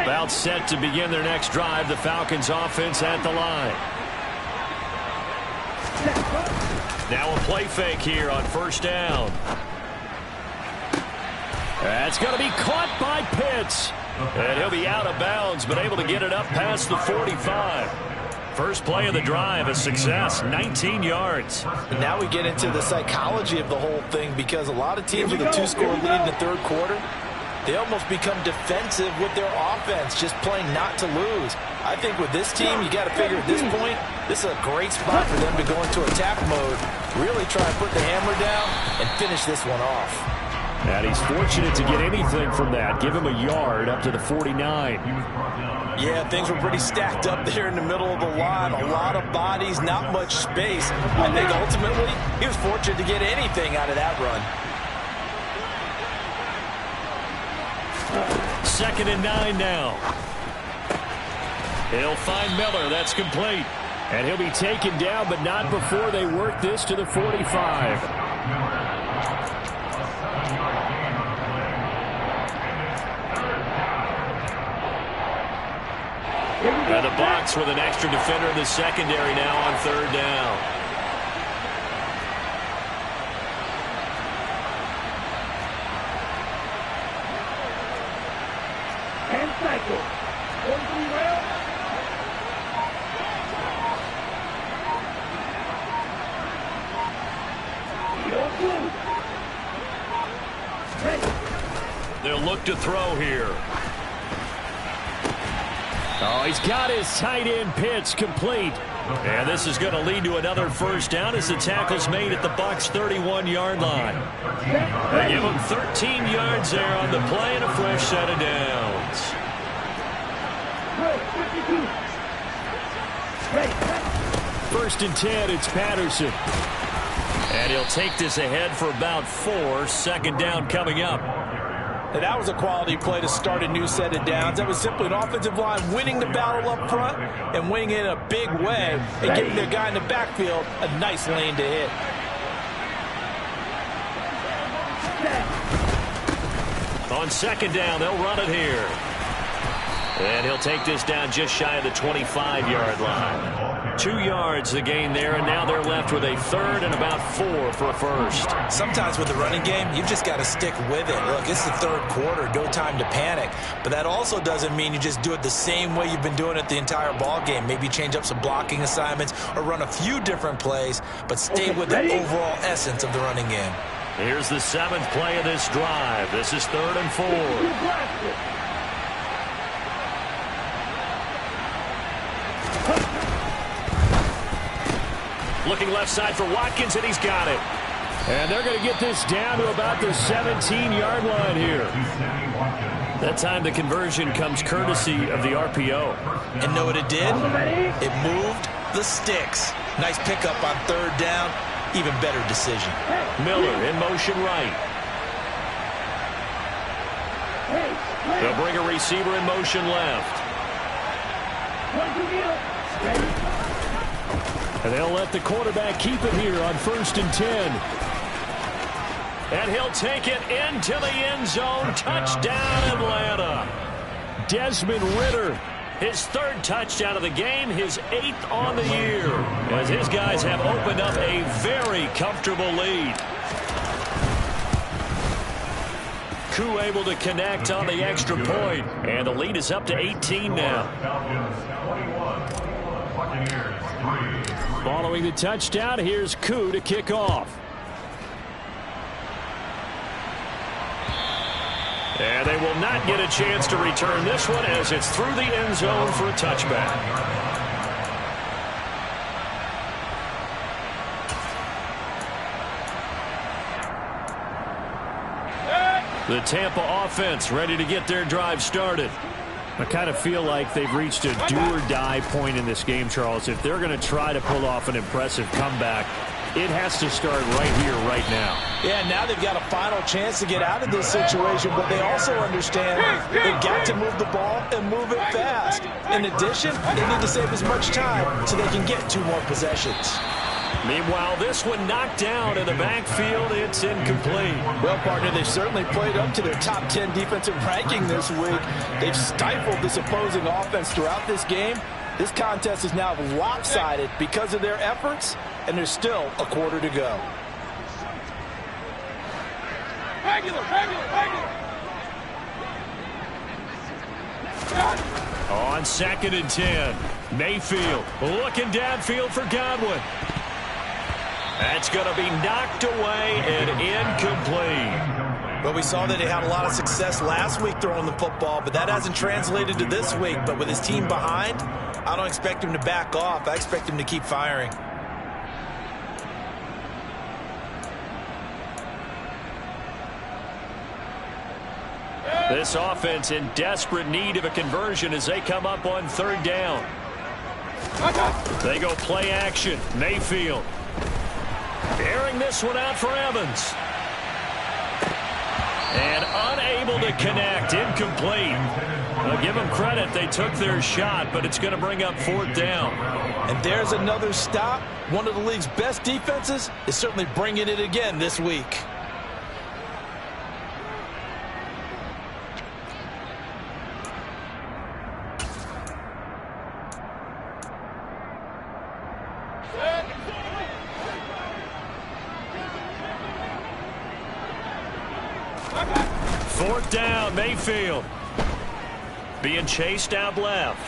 Speaker 8: About set to begin their next drive. The Falcons offense at the line. Now a play fake here on 1st down.
Speaker 12: That's going to be caught by Pitts.
Speaker 8: And he'll be out of bounds, but able to get it up past the 45. First play of the drive, a success, 19 yards.
Speaker 10: And now we get into the psychology of the whole thing, because a lot of teams with a 2-score lead in the 3rd quarter, they almost become defensive with their offense, just playing not to lose. I think with this team, you got to figure at this point, this is a great spot for them to go into attack mode, really try and put the hammer down and finish this one off.
Speaker 12: And he's fortunate to get anything from that. Give him a yard up to the 49.
Speaker 10: Yeah, things were pretty stacked up there in the middle of the line. A lot of bodies, not much space. I think ultimately he was fortunate to get anything out of that run.
Speaker 8: 2nd and 9 now. He'll find Miller. That's complete.
Speaker 12: And he'll be taken down, but not before they work this to the 45.
Speaker 8: And the Bucs with an extra defender in the secondary now on 3rd down.
Speaker 9: And cycle. Going to be well.
Speaker 8: They'll look to throw here.
Speaker 12: Oh, he's got his tight end Pitts complete.
Speaker 8: And this is going to lead to another 1st down as the tackle's made at the Bucs' 31-yard line. They give him 13 yards there on the play and a fresh set of downs.
Speaker 12: 1st and 10, it's Patterson.
Speaker 8: And he'll take this ahead for about 4. 2nd down coming up.
Speaker 10: And that was a quality play to start a new set of downs. That was simply an offensive line winning the battle up front and winning it in a big way and giving the guy in the backfield a nice lane to hit.
Speaker 8: On 2nd down, they'll run it here. And he'll take this down just shy of the 25-yard line. 2 yards the gain there, and now they're left with a third and about 4 for a first.
Speaker 10: Sometimes with the running game, you've just got to stick with it. Look, it's the third quarter, no time to panic. But that also doesn't mean you just do it the same way you've been doing it the entire ball game. Maybe change up some blocking assignments or run a few different plays, but stay with the overall essence of the running game.
Speaker 8: Here's the 7th play of this drive. This is 3rd and 4. Looking left side for Watkins, and he's got it.
Speaker 12: And they're going to get this down to about the 17-yard line here.
Speaker 8: That time the conversion comes courtesy of the RPO.
Speaker 10: And know what it did? It moved the sticks. Nice pickup on 3rd down. Even better decision.
Speaker 8: Miller in motion right. They'll bring a receiver in motion left.
Speaker 12: And they'll let the quarterback keep it here on 1st and 10.
Speaker 8: And he'll take it into the end zone. Touchdown, Atlanta.
Speaker 12: Desmond Ridder.
Speaker 8: His 3rd touchdown of the game, his 8th on the year, as his guys have opened up a very comfortable lead. Koo able to connect on the extra point, and the lead is up to 18 now.
Speaker 12: Following the touchdown, here's Koo to kick off.
Speaker 8: And they will not get a chance to return this one as it's through the end zone for a touchback. The Tampa offense ready to get their drive started.
Speaker 12: I kind of feel like they've reached a do-or-die point in this game, Charles. If they're going to try to pull off an impressive comeback, it has to start right here, right now.
Speaker 11: Yeah, now they've got a final chance to get out of this situation, but they also understand they've got to move the ball and move it fast. In addition, they need to save as much time so they can get 2 more possessions.
Speaker 8: Meanwhile, this one knocked down in the backfield. It's incomplete.
Speaker 11: Well, partner, they've certainly played up to their top 10 defensive ranking this week. They've stifled this opposing offense throughout this game. This contest is now lopsided because of their efforts, and there's still a quarter to go.
Speaker 8: On 2nd and 10, Mayfield looking downfield for Godwin. That's going to be knocked away and incomplete.
Speaker 10: Well, we saw that he had a lot of success last week throwing the football, but that hasn't translated to this week. But with his team behind, I don't expect him to back off. I expect him to keep firing.
Speaker 8: This offense in desperate need of a conversion as they come up on 3rd down. They go play action. Mayfield airing this one out for Evans. And unable to connect. Incomplete. I'll give them credit. They took their shot, but it's going to bring up 4th down.
Speaker 11: And there's another stop. One of the league's best defenses is certainly bringing it again this week.
Speaker 8: Fourth down, Mayfield. Being chased out left.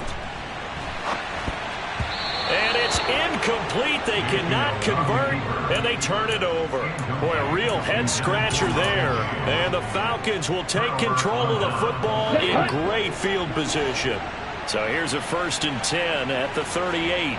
Speaker 8: And it's incomplete. They cannot convert, and they turn it over. Boy, a real head-scratcher there. And the Falcons will take control of the football in great field position. So here's a 1st and 10 at the 38.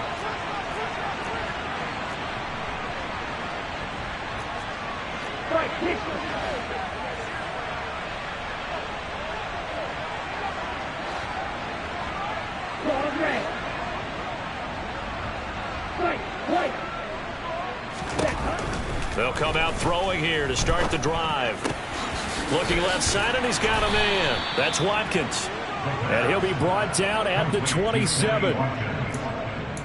Speaker 8: They'll come out throwing here to start the drive. Looking left side, and he's got a man. That's Watkins.
Speaker 12: And he'll be brought down at the 27.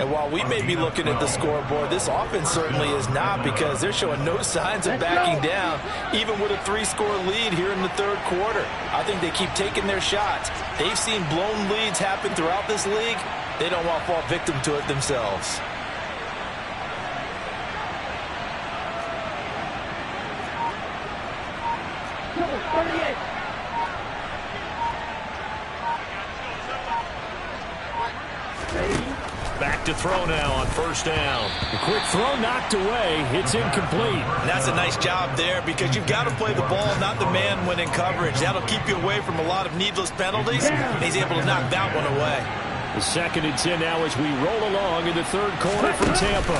Speaker 10: And while we may be looking at the scoreboard, this offense certainly is not, because they're showing no signs of backing down, even with a 3-score lead here in the third quarter. I think they keep taking their shots. They've seen blown leads happen throughout this league. They don't want to fall victim to it themselves.
Speaker 8: Back to throw now on first down. A quick throw knocked away. It's incomplete.
Speaker 10: And that's a nice job there, because you've got to play the ball, not the man when in coverage. That'll keep you away from a lot of needless penalties. And he's able to knock that one away.
Speaker 8: The 2nd and 10 now as we roll along in the third quarter from Tampa.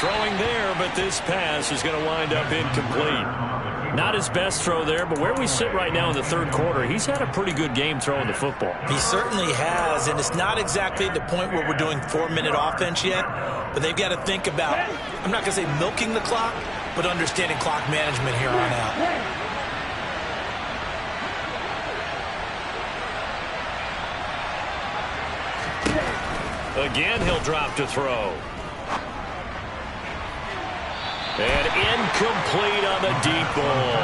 Speaker 8: Throwing there, but this pass is going to wind up incomplete. Not his best throw there, but where we sit right now in the third quarter, he's had a pretty good game throwing the football.
Speaker 10: He certainly has, and it's not exactly at the point where we're doing 4-minute offense yet, but they've got to think about, I'm not going to say milking the clock, but understanding clock management here on out.
Speaker 8: Again, he'll drop to throw. And incomplete on the deep ball.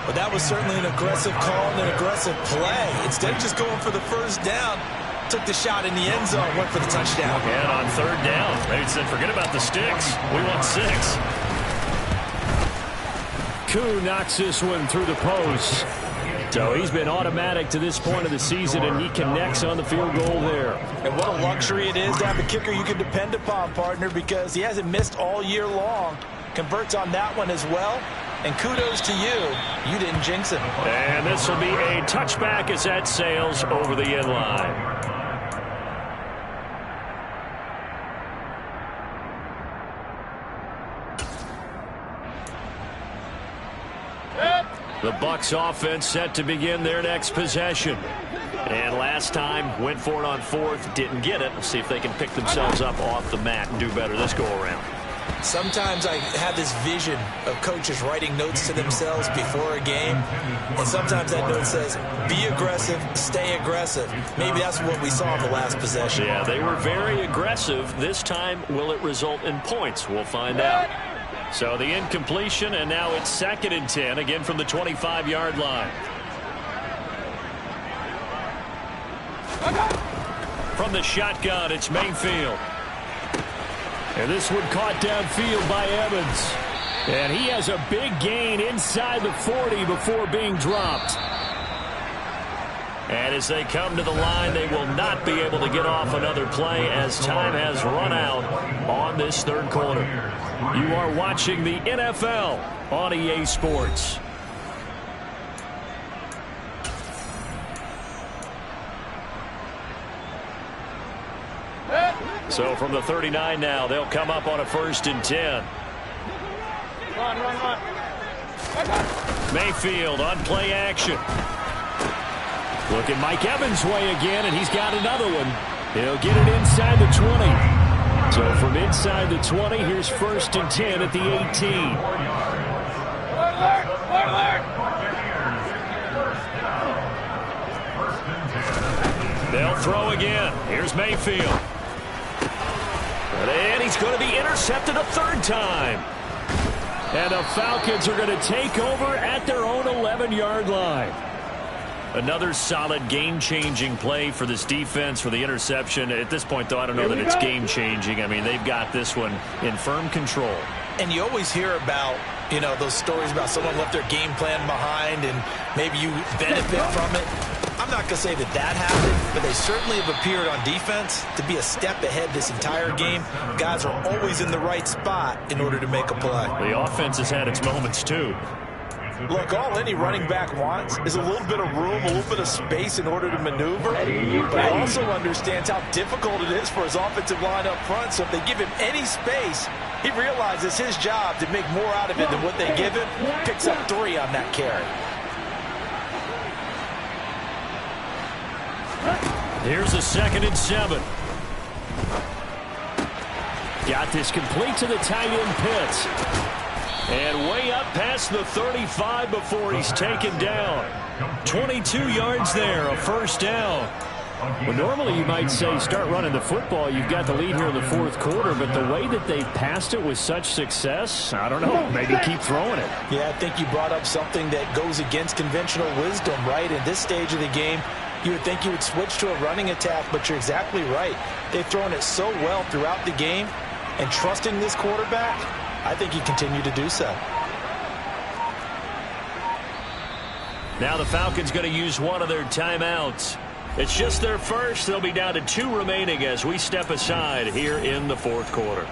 Speaker 10: But that was certainly an aggressive call and an aggressive play. Instead of just going for the first down, took the shot in the end zone, went for the touchdown.
Speaker 8: And on third down, they said, forget about the sticks. We want 6. Koo knocks this one through the post. So he's been automatic to this point of the season, and he connects on the field goal there.
Speaker 10: And what a luxury it is to have a kicker you can depend upon, partner, because he hasn't missed all year long. Converts on that one as well. And kudos to you. You didn't jinx him.
Speaker 8: And this will be a touchback as that sails over the end line. The Bucs offense set to begin their next possession. And last time, went for it on 4th, didn't get it. We'll see if they can pick themselves up off the mat and do better this go-around.
Speaker 10: Sometimes I have this vision of coaches writing notes to themselves before a game, and sometimes that note says, be aggressive, stay aggressive. Maybe that's what we saw in the last possession.
Speaker 8: Yeah, they were very aggressive. This time, will it result in points? We'll find out. So the incompletion, and now it's 2nd and 10, again from the 25-yard line. From the shotgun, it's Mayfield. And this one caught downfield by Evans. And he has a big gain inside the 40 before being dropped. And as they come to the line, they will not be able to get off another play as time has run out on this third quarter. You are watching the NFL on EA Sports. So from the 39 now, they'll come up on a 1st and 10.
Speaker 9: Run.
Speaker 8: Mayfield on play action. Looking Mike Evans' way again, and he's got another one. He'll get it inside the 20. So from inside the 20, here's 1st and 10 at the 18. They'll throw again. Here's Mayfield. And he's going to be intercepted a 3rd time. And the Falcons are going to take over at their own 11-yard line. Another solid game-changing play for this defense for the interception. At this point, though, I don't know that it's game-changing. I mean, they've got this one in firm control.
Speaker 10: And you always hear about, you know, those stories about someone left their game plan behind and maybe you benefit from it. I'm not going to say that happened, but they certainly have appeared on defense to be a step ahead this entire game. Guys are always in the right spot in order to make a play.
Speaker 8: The offense has had its moments, too.
Speaker 10: Look, all any running back wants is a little bit of room, a little bit of space in order to maneuver. But he also understands how difficult it is for his offensive line up front. So if they give him any space, he realizes his job to make more out of it than what they give him. Picks up 3 on that carry.
Speaker 8: Here's a 2nd and 7. Got this complete to the tight end Pitts. And way up past the 35 before he's taken down. 22 yards there, a first down.
Speaker 12: Well, normally you might say start running the football. You've got the lead here in the fourth quarter, but the way that they passed it with such success, I don't know, maybe keep throwing it.
Speaker 11: Yeah, I think you brought up something that goes against conventional wisdom, right? In this stage of the game, you would think you would switch to a running attack, but you're exactly right. They've thrown it so well throughout the game, and trusting this quarterback, I think you continue to do so.
Speaker 8: Now the Falcons going to use one of their timeouts. It's just their first. They'll be down to 2 remaining as we step aside here in the fourth quarter.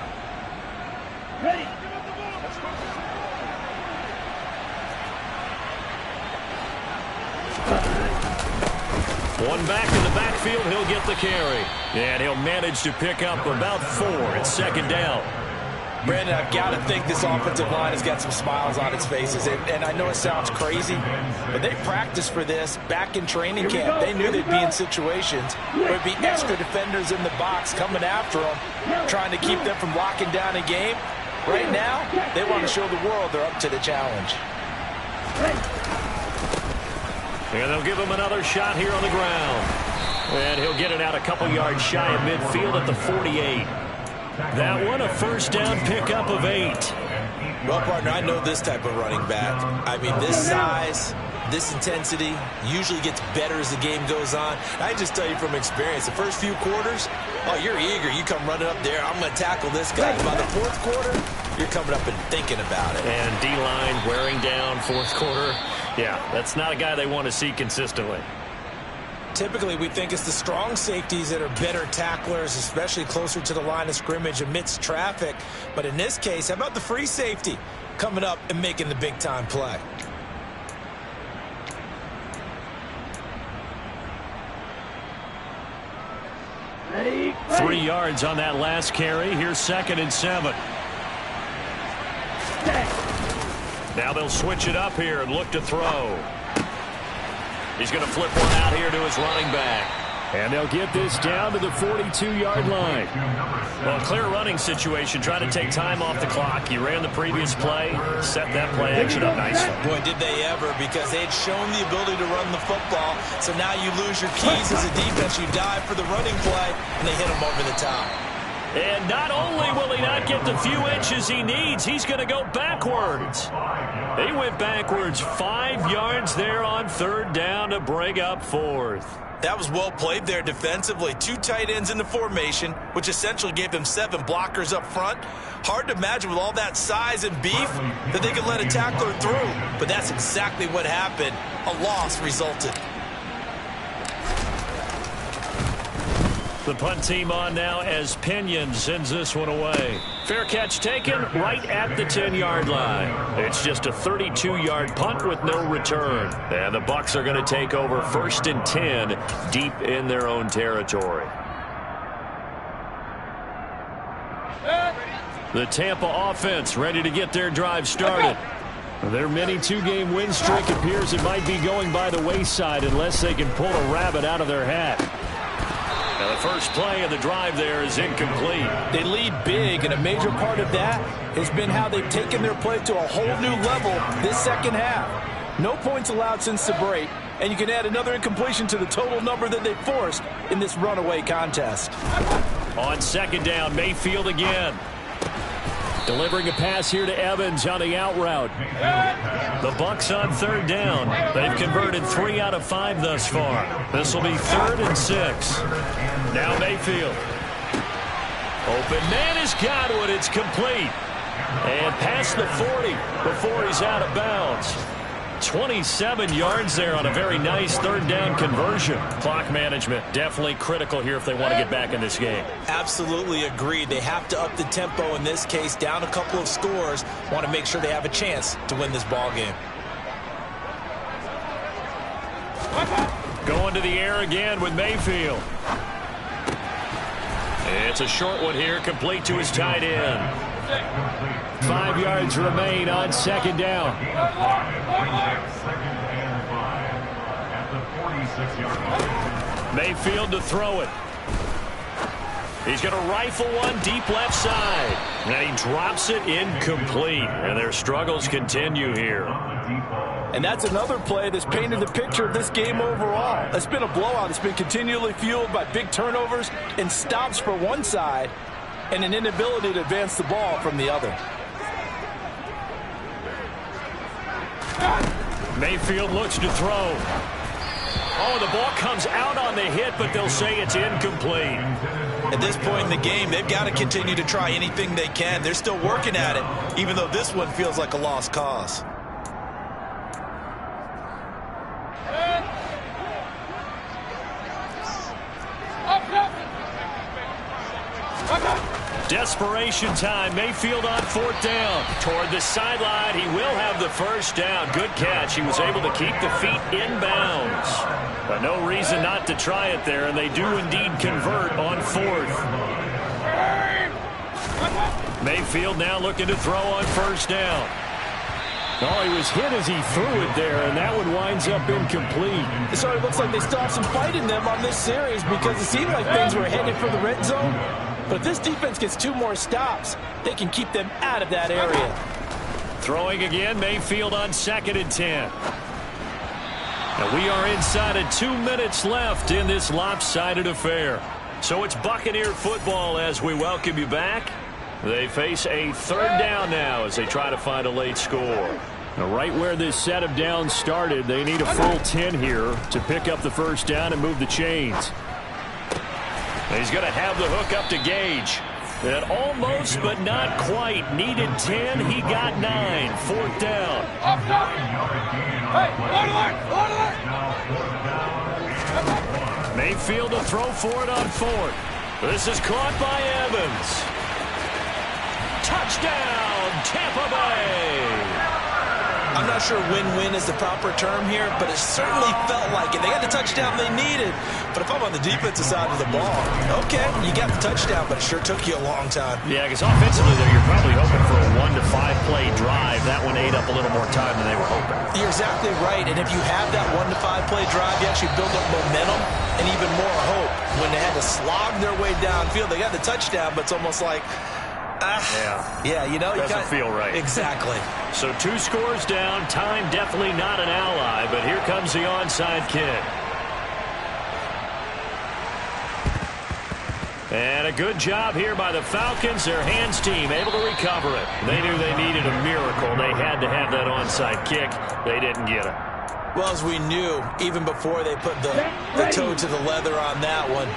Speaker 9: Ready.
Speaker 8: One back in the backfield. He'll get the carry. And he'll manage to pick up about 4. It's second down.
Speaker 11: Brandon, I've got to think this offensive line has got some smiles on its faces. And I know it sounds crazy, but they practiced for this back in training camp. They knew they'd be in situations where there'd be extra defenders in the box coming after them, trying to keep them from locking down a game. Right now, they want to show the world they're up to the challenge.
Speaker 8: And they'll give him another shot here on the ground. And he'll get it out a couple yards shy of midfield at the 48. That one, a first down pickup of 8.
Speaker 10: Well, partner, I know this type of running back. I mean, this size, this intensity usually gets better as the game goes on. I just tell you from experience, the first few quarters, oh, you're eager. You come running up there, I'm going to tackle this guy. By the fourth quarter, you're coming up and thinking about it.
Speaker 8: And D-line wearing down fourth quarter. Yeah, that's not a guy they want to see consistently.
Speaker 11: Typically, we think it's the strong safeties that are better tacklers, especially closer to the line of scrimmage amidst traffic. But in this case, how about the free safety coming up and making the big-time play?
Speaker 9: Ready.
Speaker 8: 3 yards on that last carry. Here's 2nd and 7. Now they'll switch it up here and look to throw. He's going to flip one out here to his running back.
Speaker 12: And they'll get this down to the 42-yard line.
Speaker 8: Well, a clear running situation, trying to take time off the clock. He ran the previous play, set that play action up nicely.
Speaker 10: Boy, did they ever, because they had shown the ability to run the football. So now you lose your keys as a defense. You dive for the running play, and they hit him over the top.
Speaker 8: And not only will he not get the few inches he needs, he's going to go backwards. He went backwards 5 yards there on 3rd down to bring up 4th.
Speaker 10: That was well played there defensively. 2 tight ends in the formation, which essentially gave them 7 blockers up front. Hard to imagine with all that size and beef that they could let a tackler through. But that's exactly what happened. A loss resulted.
Speaker 8: The punt team on now as Pinion sends this one away. Fair catch taken right at the 10-yard line. It's just a 32-yard punt with no return. And the Bucs are going to take over 1st and 10 deep in their own territory. The Tampa offense ready to get their drive started. Their mini 2-game win streak appears it might be going by the wayside unless they can pull a rabbit out of their hat. Now the first play of the drive there is incomplete.
Speaker 11: They lead big, and a major part of that has been how they've taken their play to a whole new level this second half. No points allowed since the break, and you can add another incompletion to the total number that they forced in this runaway contest.
Speaker 8: On 2nd down, Mayfield again. Delivering a pass here to Evans on the out route. The Bucs on 3rd down. They've converted 3 out of 5 thus far. This will be 3rd and 6. Now Mayfield. Open man has got one. It's complete. And past the 40 before he's out of bounds. 27 yards there on a very nice 3rd down conversion. Clock management definitely critical here if they want to get back in this game.
Speaker 10: Absolutely agreed. They have to up the tempo in this case, down a couple of scores. Want to make sure they have a chance to win this ball game.
Speaker 8: Going to the air again with Mayfield. It's a short one here, complete to his tight end. 5 yards remain on 2nd down. Mayfield to throw it. He's going to rifle one deep left side. And he drops it incomplete. And their struggles continue here.
Speaker 13: And that's another play that's painted the picture of this game overall. It's been a blowout. It's been continually fueled by big turnovers and stops for one side and an inability to advance the ball from the other.
Speaker 8: Mayfield looks to throw. Oh, the ball comes out on the hit, but they'll say it's incomplete.
Speaker 10: At this point in the game, they've got to continue to try anything they can. They're still working at it, even though this one feels like a lost cause.
Speaker 8: Desperation time. Mayfield on 4th down. Toward the sideline. He will have the first down. Good catch. He was able to keep the feet inbounds. But no reason not to try it there, and they do indeed convert on 4th. Mayfield now looking to throw on 1st down.
Speaker 12: Oh, he was hit as he threw it there, and that one winds up incomplete.
Speaker 13: So it looks like they still have some fight in them on this series because it seemed like things were headed for the red zone. But if this defense gets 2 more stops, they can keep them out of that area.
Speaker 8: Throwing again, Mayfield on 2nd and 10. And we are inside of 2 minutes left in this lopsided affair. So it's Buccaneer football as we welcome you back. They face a 3rd down now as they try to find a late score.
Speaker 12: Now, right where this set of downs started, they need a full 10 here to pick up the 1st down and move the chains.
Speaker 8: He's going to have the hook up to Gage. And almost, but not quite. Needed 10. He got 9. 4th down. Mayfield to throw for it on 4th. This is caught by Evans. Touchdown, Tampa Bay.
Speaker 10: I'm not sure win-win is the proper term here, but it certainly felt like it. They got the touchdown they needed. But if I'm on the defensive side of the ball, okay, you got the touchdown, but it sure took you a long time.
Speaker 8: Yeah, because offensively there, you're probably hoping for a 1 to 5 play drive. That one ate up a little more time than they were hoping.
Speaker 10: You're exactly right, and if you have that 1 to 5 play drive, you actually build up momentum and even more hope. When they had to slog their way downfield, they got the touchdown, but it's almost like, yeah, you know,
Speaker 8: doesn't feel right.
Speaker 10: Exactly.
Speaker 8: So 2 scores down. Time definitely not an ally, but here comes the onside kick. And a good job here by the Falcons. Their hands team able to recover it. They knew they needed a miracle. They had to have that onside kick. They didn't get it.
Speaker 10: Well, as we knew, even before they put the toe to the leather on that one,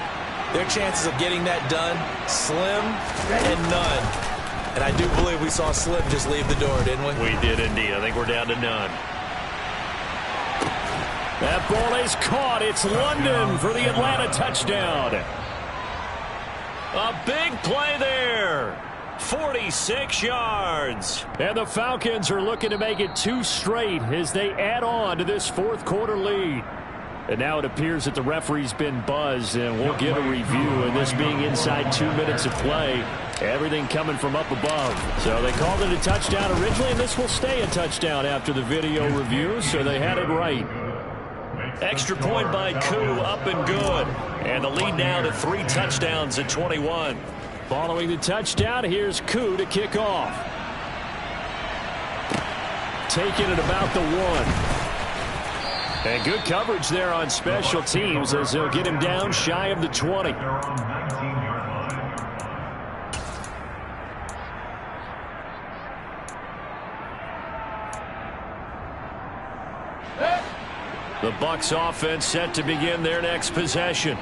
Speaker 10: their chances of getting that done, slim and none. And I do believe we saw Slim just leave the door, didn't we?
Speaker 8: We did indeed. I think we're down to none. That ball is caught. It's London for the Atlanta touchdown. A big play there. 46 yards.
Speaker 12: And the Falcons are looking to make it 2 straight as they add on to this 4th quarter lead. And now it appears that the referee's been buzzed, and we'll get a review. And this being inside 2 minutes of play, everything coming from up above. So they called it a touchdown originally, and this will stay a touchdown after the video review, so they had it right.
Speaker 8: Extra point by Koo, up and good. And the lead now to 3 touchdowns at 21.
Speaker 12: Following the touchdown, here's Koo to kick off. Taking it about the 1. And good coverage there on special teams as they'll get him down shy of the 20.
Speaker 8: The Bucs offense set to begin their next possession.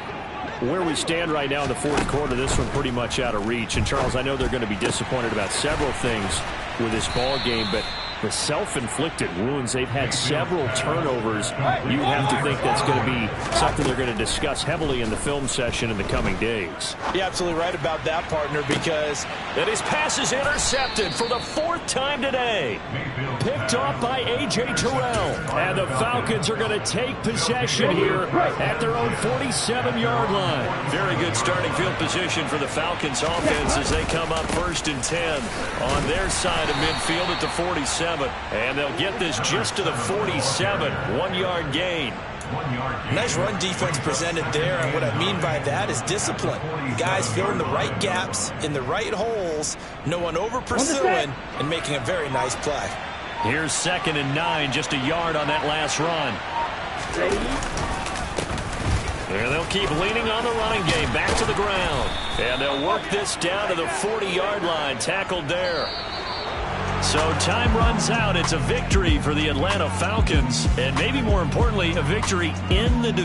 Speaker 12: Where we stand right now in the 4th quarter, this one pretty much out of reach. And, Charles, I know they're going to be disappointed about several things with this ball game, but the self-inflicted wounds, they've had several turnovers. You have to think that's going to be something they're going to discuss heavily in the film session in the coming days.
Speaker 13: You're absolutely right about that, partner, because
Speaker 8: that his pass is intercepted for the 4th time today. Picked off by A.J. Terrell.
Speaker 12: And the Falcons are going to take possession here at their own 47-yard line.
Speaker 8: Very good starting field position for the Falcons offense as they come up 1st and 10 on their side of midfield at the 47. And they'll get this just to the 47. 1-yard gain.
Speaker 10: Nice run defense presented there, and what I mean by that is discipline. Guys filling the right gaps in the right holes, no one over pursuing, and making a very nice play.
Speaker 12: Here's 2nd and 9, just a yard on that last run. And they'll keep leaning on the running game. Back to the ground. And they'll work this down to the 40-yard line. Tackled there. So time runs out. It's a victory for the Atlanta Falcons. And maybe more importantly, a victory in the division.